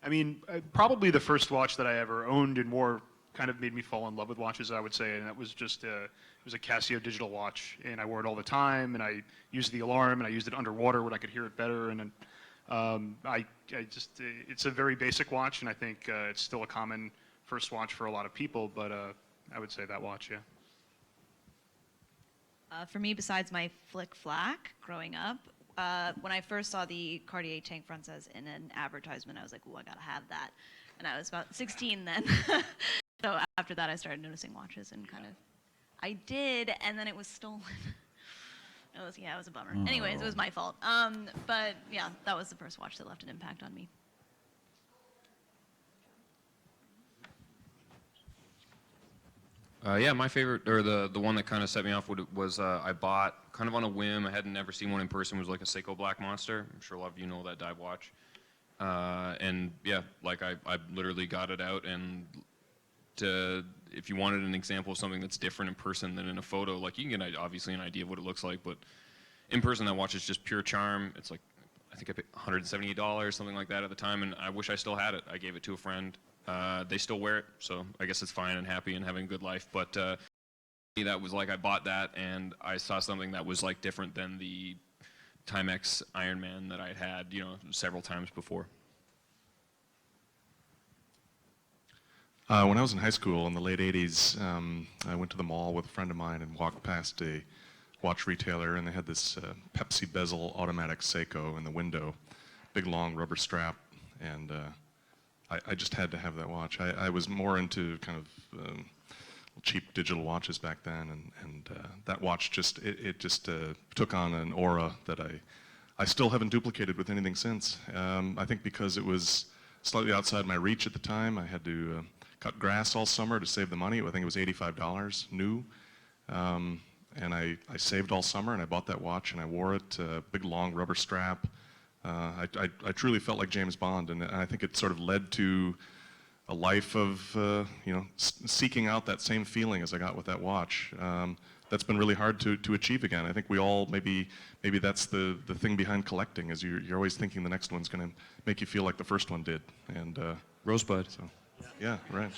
I mean, probably the first watch that I ever owned and wore kind of made me fall in love with watches, I would say, and that was just it was a Casio digital watch, and I wore it all the time, and I used the alarm, and I used it underwater when I could hear it better, and it's a very basic watch, and I think it's still a common first watch for a lot of people, but I would say that watch, yeah. For me, besides my flick flack growing up, when I first saw the Cartier tank fronces in an advertisement, I was like, "Ooh, I gotta have that." And I was about 16 then. So after that, I started noticing watches and kind of I did, and then it was stolen. It was a bummer. Oh. Anyways, it was my fault. But yeah, that was the first watch that left an impact on me. Yeah, my favorite, or the one that kind of set me off was I bought kind of on a whim. I had never seen one in person. Was like a Seiko Black Monster. I'm sure a lot of you know that dive watch. And yeah, like I literally got it out, and if you wanted an example of something that's different in person than in a photo, like you can get obviously an idea of what it looks like, but in person that watch is just pure charm. It's like, I think I paid $178, something like that at the time, and I wish I still had it. I gave it to a friend. They still wear it, so I guess it's fine and happy and having a good life. But that was like I bought that, and I saw something that was like different than the Timex Iron Man that I had, several times before. When I was in high school in the late 80s, I went to the mall with a friend of mine and walked past a watch retailer, and they had this Pepsi bezel automatic Seiko in the window, big long rubber strap, and I just had to have that watch. I was more into kind of cheap digital watches back then, and that watch just took on an aura that I still haven't duplicated with anything since. I think because it was slightly outside my reach at the time. I had to cut grass all summer to save the money. I think it was $85 new. And I saved all summer, and I bought that watch, and I wore it, big long rubber strap. I truly felt like James Bond, and I think it sort of led to a life of seeking out that same feeling as I got with that watch. That's been really hard to achieve again. I think we all, maybe that's the thing behind collecting, is you're always thinking the next one's going to make you feel like the first one did. And Rosebud. So, yeah, right.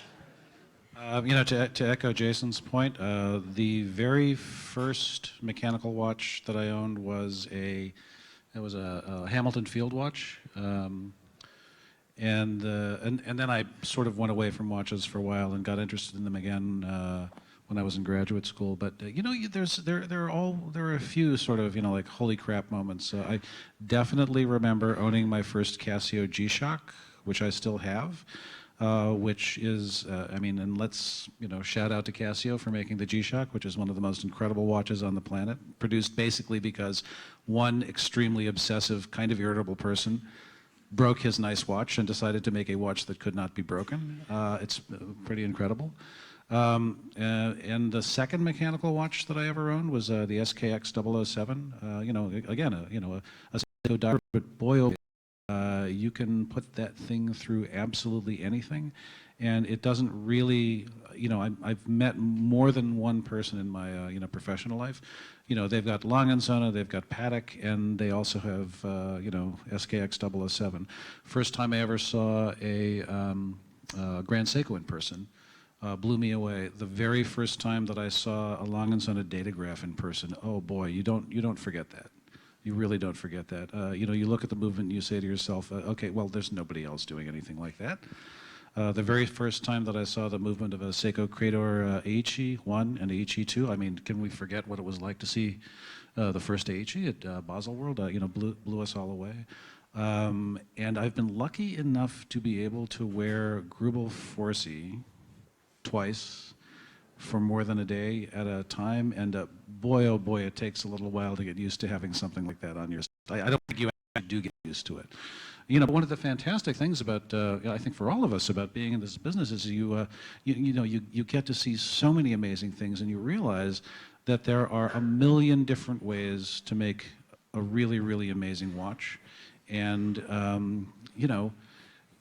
To echo Jason's point, the very first mechanical watch that I owned was a Hamilton Field watch, and then I sort of went away from watches for a while and got interested in them again when I was in graduate school. But there are a few sort of like holy crap moments. I definitely remember owning my first Casio G-Shock, which I still have. Which is, and let's, shout out to Casio for making the G-Shock, which is one of the most incredible watches on the planet, produced basically because one extremely obsessive, kind of irritable person broke his nice watch and decided to make a watch that could not be broken. It's pretty incredible. And the second mechanical watch that I ever owned was the SKX 007. Again, a Seiko diver, but boy, oh, you can put that thing through absolutely anything, and it doesn't really, I've met more than one person in my, professional life. They've got Long & Sona, they've got Patek, and they also have, SKX 007. First time I ever saw a Grand Seiko in person blew me away. The very first time that I saw a Long & Sona datograph in person, oh boy, you don't forget that. You really don't forget that. You look at the movement and you say to yourself, okay, well, there's nobody else doing anything like that. The very first time that I saw the movement of a Seiko Creator AHE-1 and AHE-2, can we forget what it was like to see the first AHE at Basel World? Blew us all away. And I've been lucky enough to be able to wear Grubel Forsey twice for more than a day at a time, and boy, oh boy, it takes a little while to get used to having something like that on your side. I don't think you actually do get used to it. One of the fantastic things about, I think for all of us, about being in this business is you get to see so many amazing things, and you realize that there are a million different ways to make a really, really amazing watch, and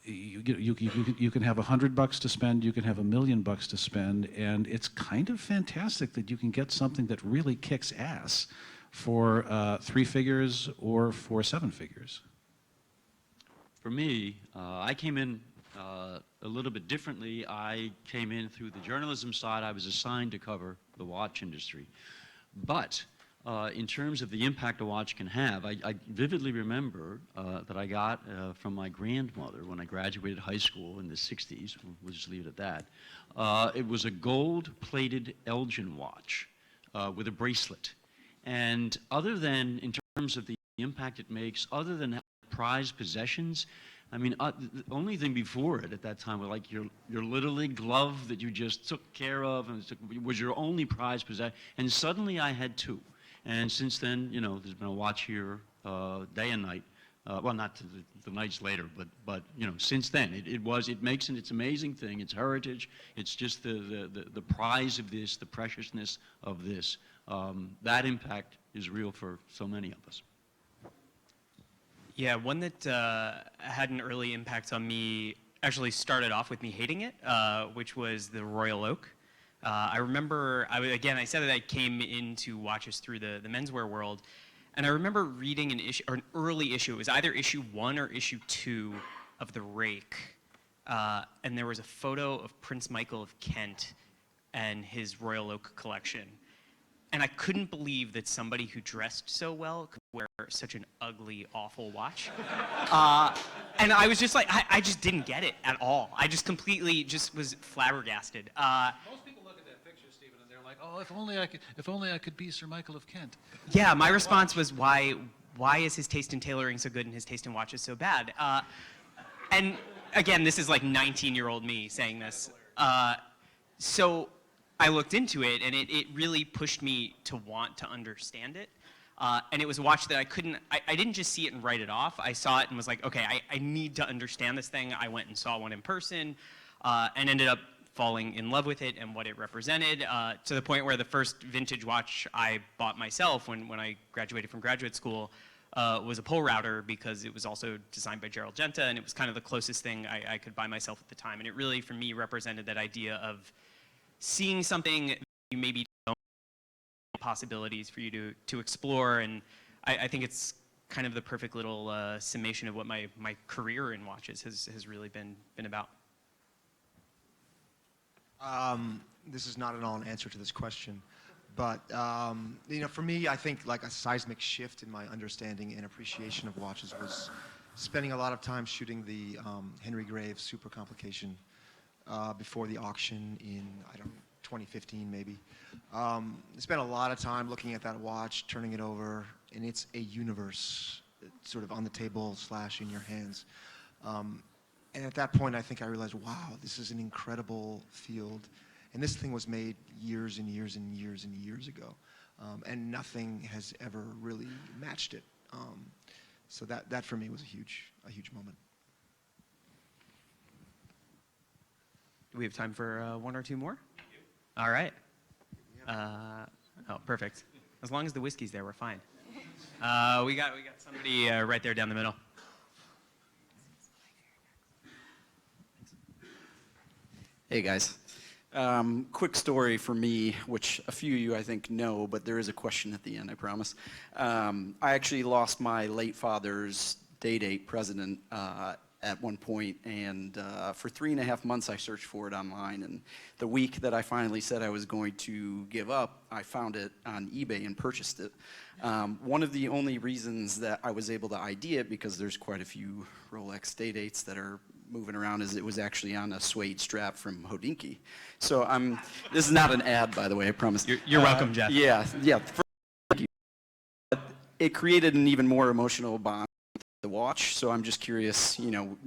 you can have $100 to spend, you can have $1 million to spend, and it's kind of fantastic that you can get something that really kicks ass for 3 figures or for 7 figures. For me, I came in a little bit differently. I came in through the journalism side. I was assigned to cover the watch industry. But in terms of the impact a watch can have, I vividly remember that I got from my grandmother when I graduated high school in the 60s, we'll just leave it at that. It was a gold-plated Elgin watch with a bracelet. And other than, in terms of the impact it makes, other than prized possessions, I mean, the only thing before it at that time was like your little league glove that you just took care of and was your only prized possession. And suddenly I had two. And since then, you know, there's been a watch here day and night. Well, not to the nights later, but you know, since then, it makes it's an amazing thing. It's heritage. It's just the prize of this, the preciousness of this. That impact is real for so many of us. Yeah, one that had an early impact on me actually started off with me hating it, which was the Royal Oak. I remember, I said that I came into watches through the menswear world, and I remember reading an early issue. It was either issue 1 or issue 2 of the Rake, and there was a photo of Prince Michael of Kent and his Royal Oak collection. And I couldn't believe that somebody who dressed so well could wear such an ugly, awful watch. And I was just like, I just didn't get it at all. I just completely just was flabbergasted. Most people look at that picture, Stephen, and they're like, oh, if only I could be Sir Michael of Kent. Yeah, my response was, why is his taste in tailoring so good and his taste in watches so bad? And again, this is like 19-year-old me saying this. So I looked into it, and it really pushed me to want to understand it. And it was a watch that I didn't just see it and write it off. I saw it and was like, okay, I need to understand this thing. I went and saw one in person and ended up falling in love with it and what it represented, to the point where the first vintage watch I bought myself when I graduated from graduate school was a pull router, because it was also designed by Gerald Genta, and it was kind of the closest thing I could buy myself at the time. And it really, for me, represented that idea of seeing something you maybe don't know possibilities for you to explore, and I think it's kind of the perfect little summation of what my career in watches has really been about. This is not at all an answer to this question, but you know, for me, I think like a seismic shift in my understanding and appreciation of watches was spending a lot of time shooting the Henry Graves Super Complication before the auction in, I don't know, 2015 maybe. I spent a lot of time looking at that watch, turning it over, and it's a universe sort of on the table / in your hands. And at that point, I think I realized, wow, this is an incredible field. And this thing was made years and years and years and years ago. And nothing has ever really matched it. So that for me was a huge moment. Do we have time for one or two more? All right. Oh, perfect. As long as the whiskey's there, we're fine. We got somebody right there down the middle. Hey guys. Quick story for me, which a few of you I think know, but there is a question at the end, I promise. I actually lost my late father's day-date president at one point, and for 3.5 months I searched for it online, and the week that I finally said I was going to give up, I found it on eBay and purchased it. One of the only reasons that I was able to ID it, because there's quite a few Rolex day-dates that are moving around, is it was actually on a suede strap from Hodinkee. So this is not an ad, by the way, I promise. You're welcome, Jeff. Yeah. Thank you. It created an even more emotional bond with the watch, so I'm just curious, you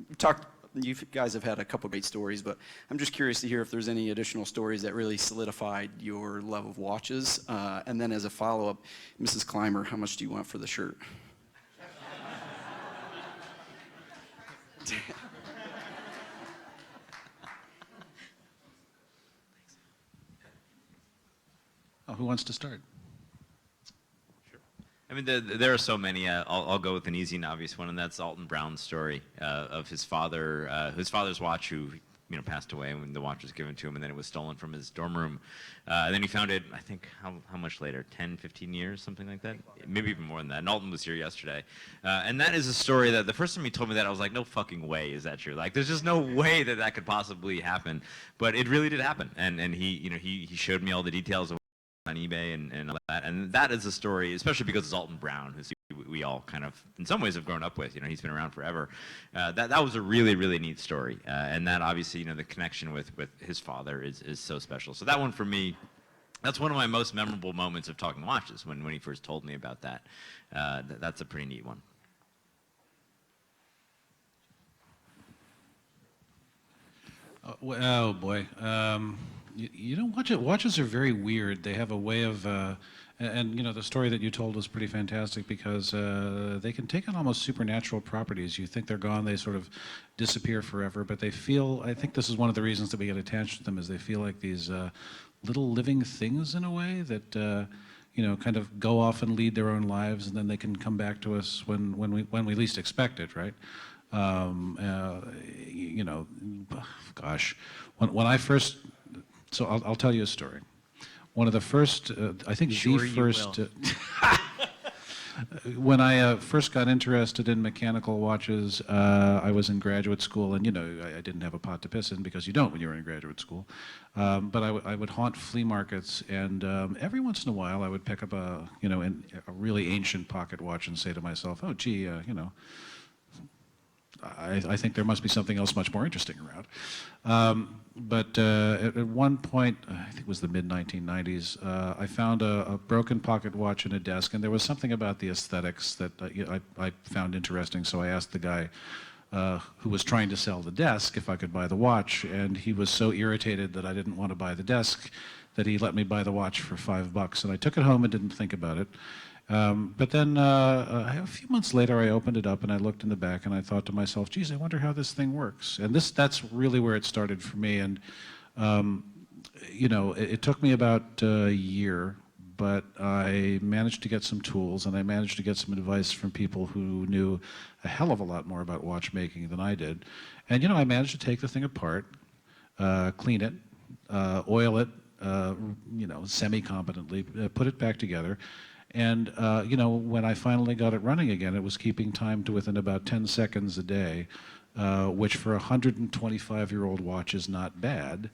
guys have had a couple great stories, but I'm just curious to hear if there's any additional stories that really solidified your love of watches. And then as a follow-up, Mrs. Clymer, how much do you want for the shirt? Oh, who wants to start? I mean, there are so many. I'll go with an easy and obvious one, and that's Alton Brown's story of his father's watch, who passed away when the watch was given to him, and then it was stolen from his dorm room. And then he found it, I think, how much later? 10, 15 years, something like that? Maybe even more than that. And Alton was here yesterday. And that is a story that the first time he told me that, I was like, no fucking way is that true. Like, there's just no way that could possibly happen. But it really did happen. And he showed me all the details of on eBay and all that, and that is a story, especially because it's Alton Brown, who we all kind of, in some ways, have grown up with. He's been around forever. That was a really, really neat story, and that obviously, the connection with his father is so special. So that one for me, that's one of my most memorable moments of talking watches when he first told me about that. That's a pretty neat one. Oh boy, you know, watches are very weird. They have a way of, and you know, the story that you told was pretty fantastic because they can take on almost supernatural properties. You think they're gone, they sort of disappear forever, but they feel. I think this is one of the reasons that we get attached to them, is they feel like these little living things in a way that. You know, kind of go off and lead their own lives, and then they can come back to us when we least expect it, right? You know, gosh, when I first, so I'll tell you a story. One of the first, I think Sure the you first, will. when I first got interested in mechanical watches, I was in graduate school, and you know, I didn't have a pot to piss in because you don't when you're in graduate school. But I would haunt flea markets, and every once in a while I would pick up a, you know, a really ancient pocket watch and say to myself, oh gee, you know, I think there must be something else much more interesting around. But at one point, I think it was the mid-1990s, I found a broken pocket watch in a desk, and there was something about the aesthetics that I found interesting, so I asked the guy who was trying to sell the desk if I could buy the watch, and he was so irritated that I didn't want to buy the desk that he let me buy the watch for $5, and I took it home and didn't think about it. But then a few months later, I opened it up and I looked in the back and I thought to myself, geez, I wonder how this thing works. And that's really where it started for me. And, you know, it took me about a year, but I managed to get some tools and I managed to get some advice from people who knew a hell of a lot more about watchmaking than I did. And, you know, I managed to take the thing apart, clean it, oil it, you know, semi-competently, put it back together. And, you know, when I finally got it running again, it was keeping time to within about 10 seconds a day, which for a 125-year-old watch is not bad.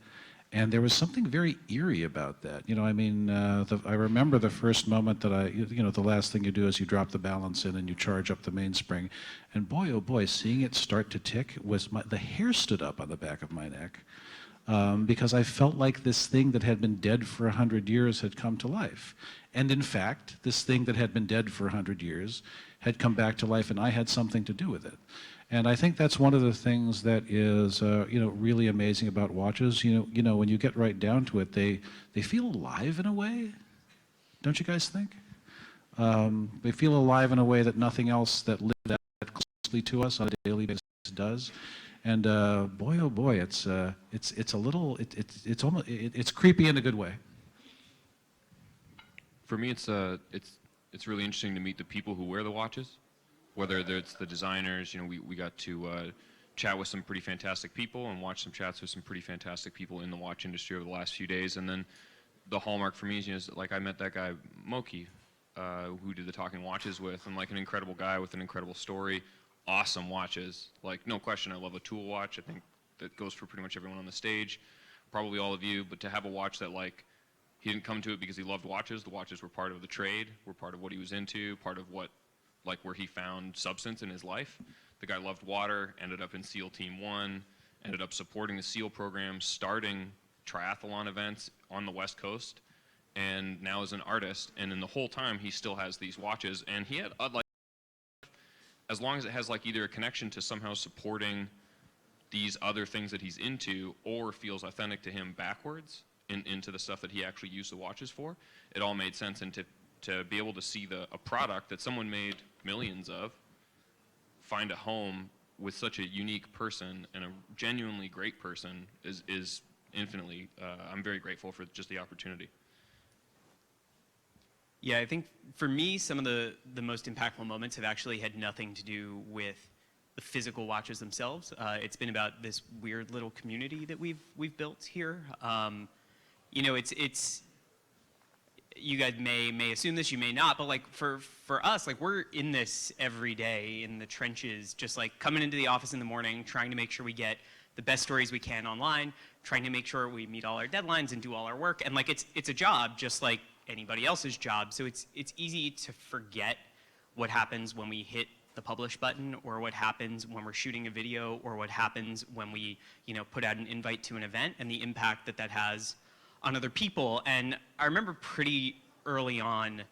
And there was something very eerie about that. You know, I mean, I remember the first moment that you know, the last thing you do is you drop the balance in and you charge up the mainspring. And boy, oh boy, seeing it start to tick was, the hair stood up on the back of my neck. Because I felt like this thing that had been dead for 100 years had come to life. And in fact, this thing that had been dead for 100 years had come back to life, and I had something to do with it. And I think that's one of the things that is, you know, really amazing about watches. You know, when you get right down to it, they feel alive in a way. Don't you guys think? They feel alive in a way that nothing else that lives that closely to us on a daily basis does. And boy, oh boy, it's a little, it's almost, it's creepy in a good way. For me, it's really interesting to meet the people who wear the watches, whether it's the designers. You know, we got to chat with some pretty fantastic people and watch some chats with some pretty fantastic people in the watch industry over the last few days. And then the hallmark for me is, you know, like I met that guy Moki, who did the Talking Watches with, and like an incredible guy with an incredible story. Awesome watches, like no question. I love a tool watch. I think that goes for pretty much everyone on the stage, probably all of you. But to have a watch that, like, he didn't come to it because he loved watches. The watches were part of the trade, were part of what he was into, part of what, like, where he found substance in his life. The guy loved water, ended up in SEAL Team 1, ended up supporting the SEAL program, starting triathlon events on the West Coast, and now is an artist. And in the whole time, he still has these watches, and he had like, as long as it has like either a connection to somehow supporting these other things that he's into, or feels authentic to him backwards into the stuff that he actually used the watches for, it all made sense. And to be able to see a product that someone made millions of find a home with such a unique person and a genuinely great person is infinitely, I'm very grateful for just the opportunity. Yeah, I think for me, some of the most impactful moments have actually had nothing to do with the physical watches themselves. It's been about this weird little community that we've built here. You know, it's you guys may assume this, you may not, but like for us, like we're in this every day in the trenches, just like coming into the office in the morning, trying to make sure we get the best stories we can online, trying to make sure we meet all our deadlines and do all our work. And like it's a job just like anybody else's job. So it's easy to forget what happens when we hit the publish button, or what happens when we're shooting a video, or what happens when we, you know, put out an invite to an event, and the impact that that has on other people. And I remember pretty early on,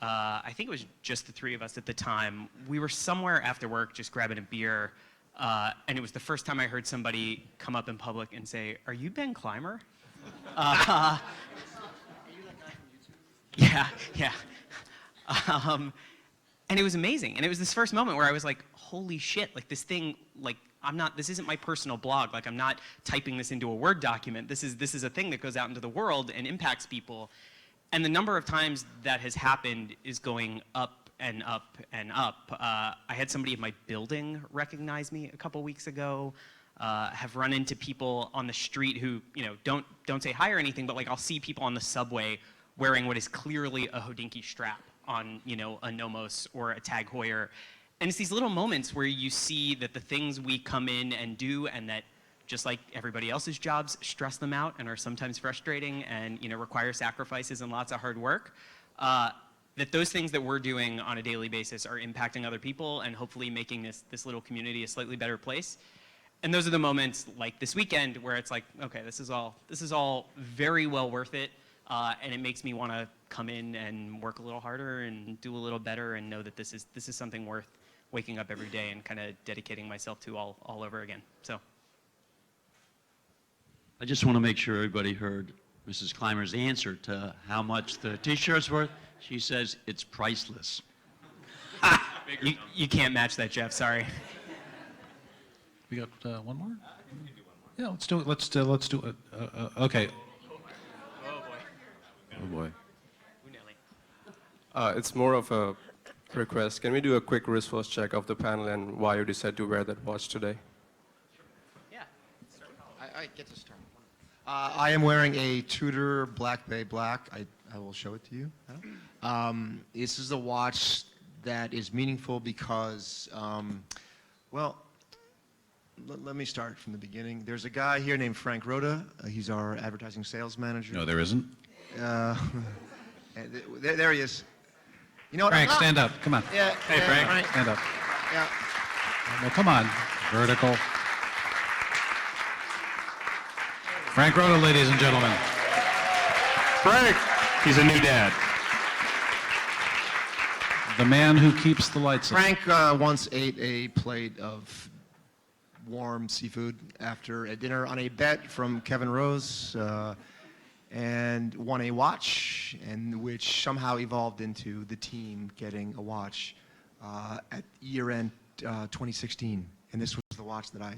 I think it was just the three of us at the time, we were somewhere after work just grabbing a beer, And it was the first time I heard somebody come up in public and say, "Are you Ben Clymer?" Yeah, yeah. And it was amazing. And it was this first moment where I was like, holy shit, like this thing, like this isn't my personal blog. Like I'm not typing this into a Word document. This is a thing that goes out into the world and impacts people. And the number of times that has happened is going up and up and up. I had somebody in my building recognize me a couple weeks ago. Have run into people on the street who, don't say hi or anything, but like I'll see people on the subway wearing what is clearly a Hodinkee strap on, a Nomos or a Tag Heuer. And it's these little moments where you see that the things we come in and do, and that just like everybody else's jobs, stress them out and are sometimes frustrating and, require sacrifices and lots of hard work, that those things that we're doing on a daily basis are impacting other people and hopefully making this little community a slightly better place. And those are the moments like this weekend where it's like, okay, this is all very well worth it. And it makes me want to come in and work a little harder and do a little better and know that this is something worth waking up every day and kind of dedicating myself to all over again. So I just want to make sure everybody heard Mrs. Clymer's answer to how much the T-shirt's worth. She says it's priceless. You can't match that, Jeff. Sorry. We got one more? Yeah, let's do it. Let's do it. Okay. Oh boy. It's more of a request. Can we do a quick wristwatch check of the panel and why you decided to wear that watch today? Yeah. I get to start. I am wearing a Tudor Black Bay Black. I will show it to you. This is a watch that is meaningful because, well, let me start from the beginning. There's a guy here named Frank Rhoda. He's our advertising sales manager. No, there isn't. There he is. You know what? Frank, stand up. Come on. Yeah. Hey, yeah, Frank. Stand up. Yeah. Well, come on. Vertical. Frank Rhoda, ladies and gentlemen. Frank, he's a new dad. The man who keeps the lights on. Frank once ate a plate of warm seafood after a dinner on a bet from Kevin Rose. And won a watch, and which somehow evolved into the team getting a watch at year-end 2016. And this was the watch that I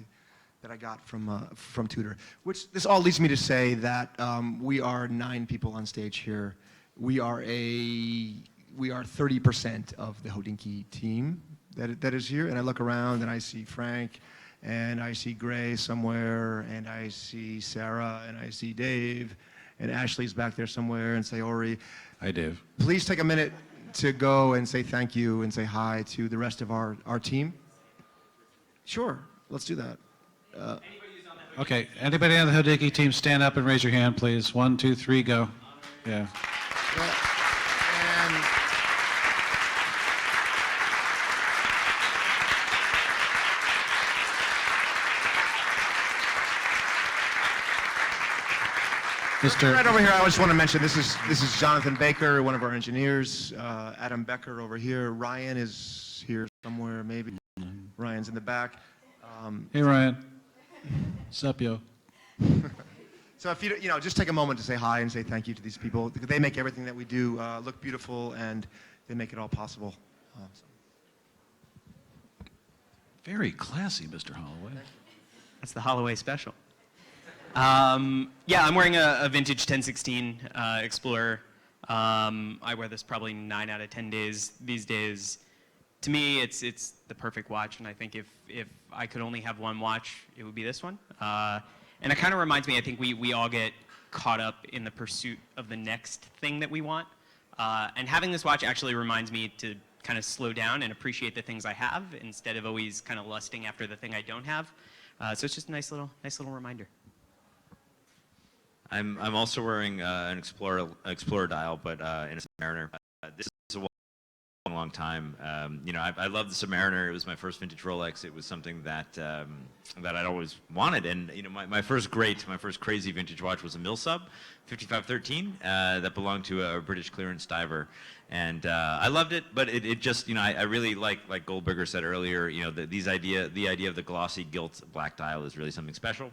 got from Tudor. Which this all leads me to say that we are 9 people on stage here. We are 30% of the Hodinkee team that is here. And I look around and I see Frank, and I see Gray somewhere, and I see Sarah, and I see Dave. And Ashley's back there somewhere, and Sayori. Hi, Dave. Please take a minute to go and say thank you and say hi to the rest of our team. Sure, let's do that. Okay, anybody on the Hodinkee team, stand up and raise your hand, please. 1, 2, 3, go. Yeah. Right over here, I just want to mention this is Jonathan Baker, one of our engineers. Adam Becker over here. Ryan is here somewhere, maybe. Ryan's in the back. Hey, Ryan. Sup, yo. So if you just take a moment to say hi and say thank you to these people. They make everything that we do look beautiful, and they make it all possible. Very classy, Mr. Holloway. That's the Holloway special. Yeah, I'm wearing a vintage 1016 Explorer. I wear this probably 9 out of 10 days these days. To me, it's the perfect watch, and I think if I could only have one watch, it would be this one. And it kind of reminds me, I think we all get caught up in the pursuit of the next thing that we want. And having this watch actually reminds me to kind of slow down and appreciate the things I have instead of always kind of lusting after the thing I don't have. So it's just a nice little reminder. I'm also wearing an Explorer dial, but in a Mariner. This is a long long time. You know, I love the Submariner. It was my first vintage Rolex. It was something that that I'd always wanted. And you know, my first crazy vintage watch was a Milsub 5513 that belonged to a British clearance diver. And I loved it, but it just, you know, I really like Goldberger said earlier, you know, the idea of the glossy gilt black dial is really something special.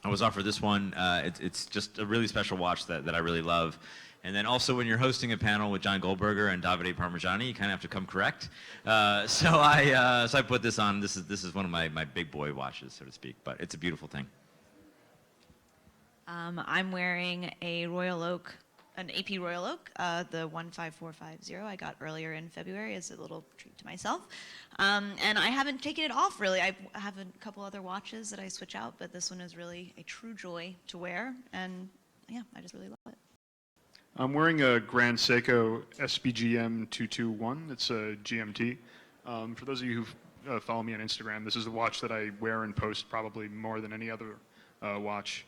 I was offered this one. It's just a really special watch that I really love. And then also when you're hosting a panel with John Goldberger and Davide Parmigiani, you kind of have to come correct. So I put this on. This is one of my big boy watches, so to speak, but it's a beautiful thing. I'm wearing a Royal Oak, an AP Royal Oak, the 15450 I got earlier in February as a little treat to myself. And I haven't taken it off really. I have a couple other watches that I switch out, but this one is really a true joy to wear. And yeah, I just really love it. I'm wearing a Grand Seiko SBGM 221. It's a GMT. For those of you who follow me on Instagram, this is a watch that I wear and post probably more than any other watch.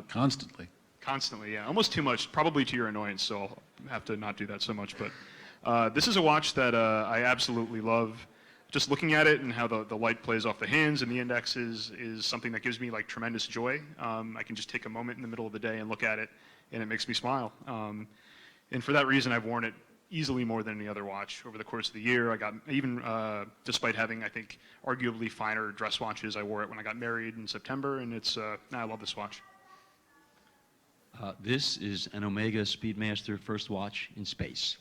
Constantly. Constantly, yeah. Almost too much, probably to your annoyance, so I'll have to not do that so much. But this is a watch that I absolutely love. Just looking at it and how the light plays off the hands and the indexes is something that gives me like tremendous joy. I can just take a moment in the middle of the day and look at it, and it makes me smile. And for that reason, I've worn it easily more than any other watch over the course of the year. I got even, despite having, I think, arguably finer dress watches, I wore it when I got married in September, and it's, I love this watch. This is an Omega Speedmaster first watch in space.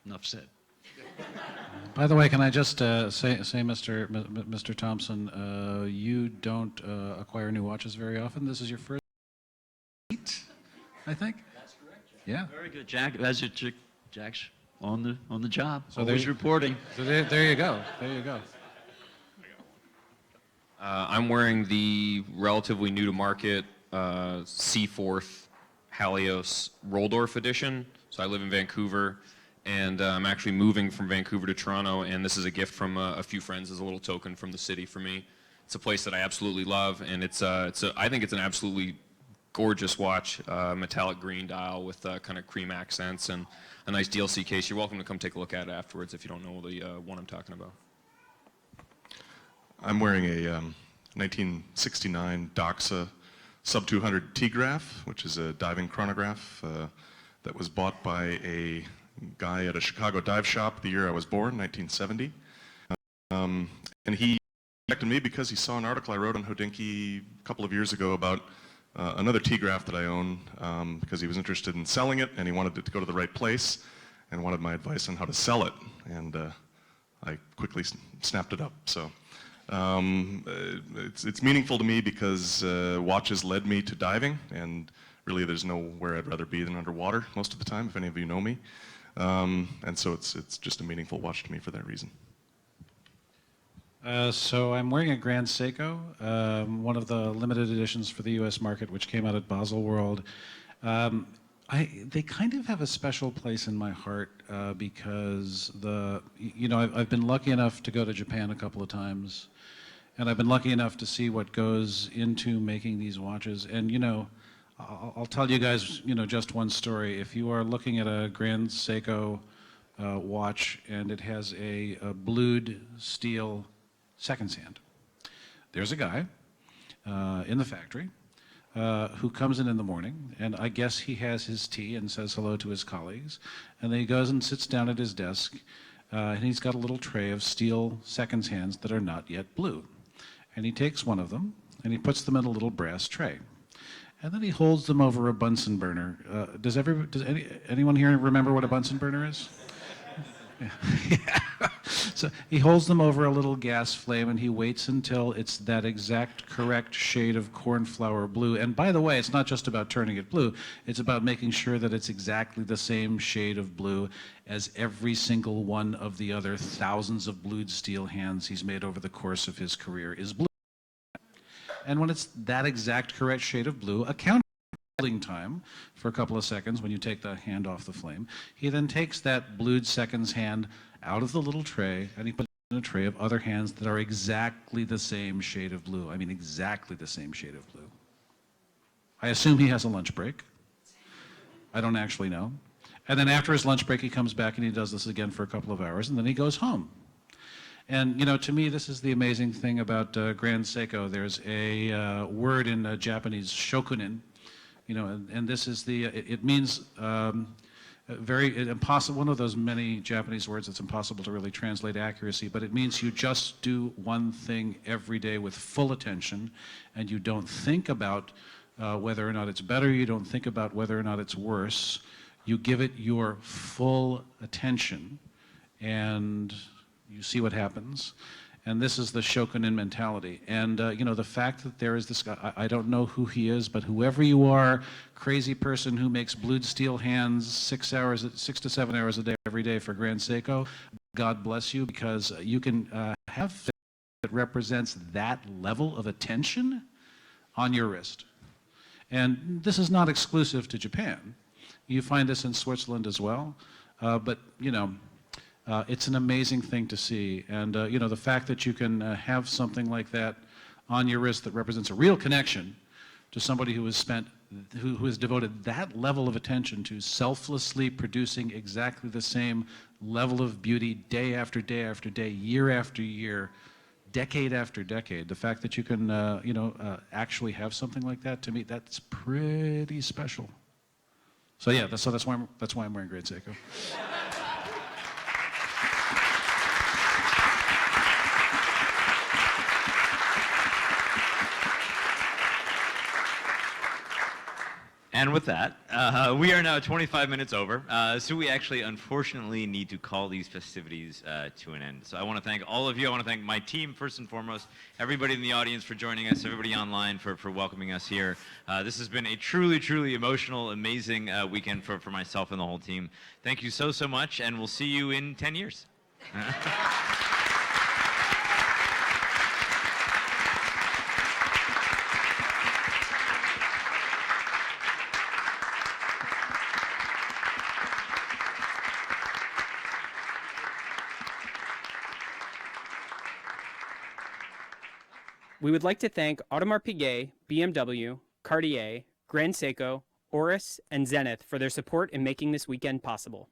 Enough said. By the way, can I just say, Mr. Thompson, you don't acquire new watches very often. This is your first, I think. That's correct, Jack. Yeah. Very good, Jack. Jack's on the job. So Always reporting. So there you go. There you go. I'm wearing the relatively new to market Seaforth Halios Roldorf edition. So I live in Vancouver, and I'm actually moving from Vancouver to Toronto, and this is a gift from a few friends as a little token from the city for me. It's a place that I absolutely love, and I think it's an absolutely gorgeous watch, metallic green dial with kind of cream accents and a nice DLC case. You're welcome to come take a look at it afterwards if you don't know the one I'm talking about. I'm wearing a 1969 Doxa Sub 200 T-Graph, which is a diving chronograph that was bought by a guy at a Chicago dive shop the year I was born, 1970. And he contacted me because he saw an article I wrote on Hodinkee a couple of years ago about another T-Graph that I own, because he was interested in selling it and he wanted it to go to the right place and wanted my advice on how to sell it. And I quickly snapped it up. So it's meaningful to me because watches led me to diving, and really there's nowhere I'd rather be than underwater most of the time, if any of you know me. And so it's just a meaningful watch to me for that reason. So I'm wearing a Grand Seiko, one of the limited editions for the U.S. market, which came out at Basel World. They kind of have a special place in my heart because I've been lucky enough to go to Japan a couple of times, and I've been lucky enough to see what goes into making these watches. And I'll tell you guys, just one story. If you are looking at a Grand Seiko watch and it has a blued steel seconds hand, there's a guy in the factory who comes in the morning, and I guess he has his tea and says hello to his colleagues, and then he goes and sits down at his desk, and he's got a little tray of steel seconds hands that are not yet blue. And he takes one of them, and he puts them in a little brass tray. And then he holds them over a Bunsen burner. Does anyone here remember what a Bunsen burner is? Yeah. So he holds them over a little gas flame, and he waits until it's that exact correct shade of cornflower blue. And by the way, it's not just about turning it blue. It's about making sure that it's exactly the same shade of blue as every single one of the other thousands of blued steel hands he's made over the course of his career is blue. And when it's that exact correct shade of blue, a counting time for a couple of seconds when you take the hand off the flame, he then takes that blued seconds hand out of the little tray, and he puts it in a tray of other hands that are exactly the same shade of blue. I mean, exactly the same shade of blue. I assume he has a lunch break. I don't actually know. And then after his lunch break, he comes back and he does this again for a couple of hours, and then he goes home. And, you know, to me, this is the amazing thing about Grand Seiko. There's a word in Japanese, shokunin, you know, and this is the, it means very impossible, one of those many Japanese words that's impossible to really translate accuracy, but it means you just do one thing every day with full attention, and you don't think about whether or not it's better, you don't think about whether or not it's worse. You give it your full attention, and you see what happens. And this is the shokunin mentality. And, you know, the fact that there is this guy, I don't know who he is, but whoever you are, crazy person who makes blued steel hands 6 to 7 hours a day every day for Grand Seiko, God bless you, because you can have that represents that level of attention on your wrist. And this is not exclusive to Japan. You find this in Switzerland as well. But, you know, it's an amazing thing to see. And, you know, the fact that you can have something like that on your wrist that represents a real connection to somebody who has spent, who has devoted that level of attention to selflessly producing exactly the same level of beauty day after day after day, year after year, decade after decade. The fact that you can, you know, actually have something like that, to me, that's pretty special. So yeah, that's why I'm wearing Grand Seiko. And with that, we are now 25 minutes over, so we actually unfortunately need to call these festivities to an end. So I want to thank all of you. I want to thank my team first and foremost, everybody in the audience for joining us, everybody online for welcoming us here. This has been a truly, truly emotional, amazing weekend for myself and the whole team. Thank you so, so much, and we'll see you in 10 years. We would like to thank Audemars Piguet, BMW, Cartier, Grand Seiko, Oris, and Zenith for their support in making this weekend possible.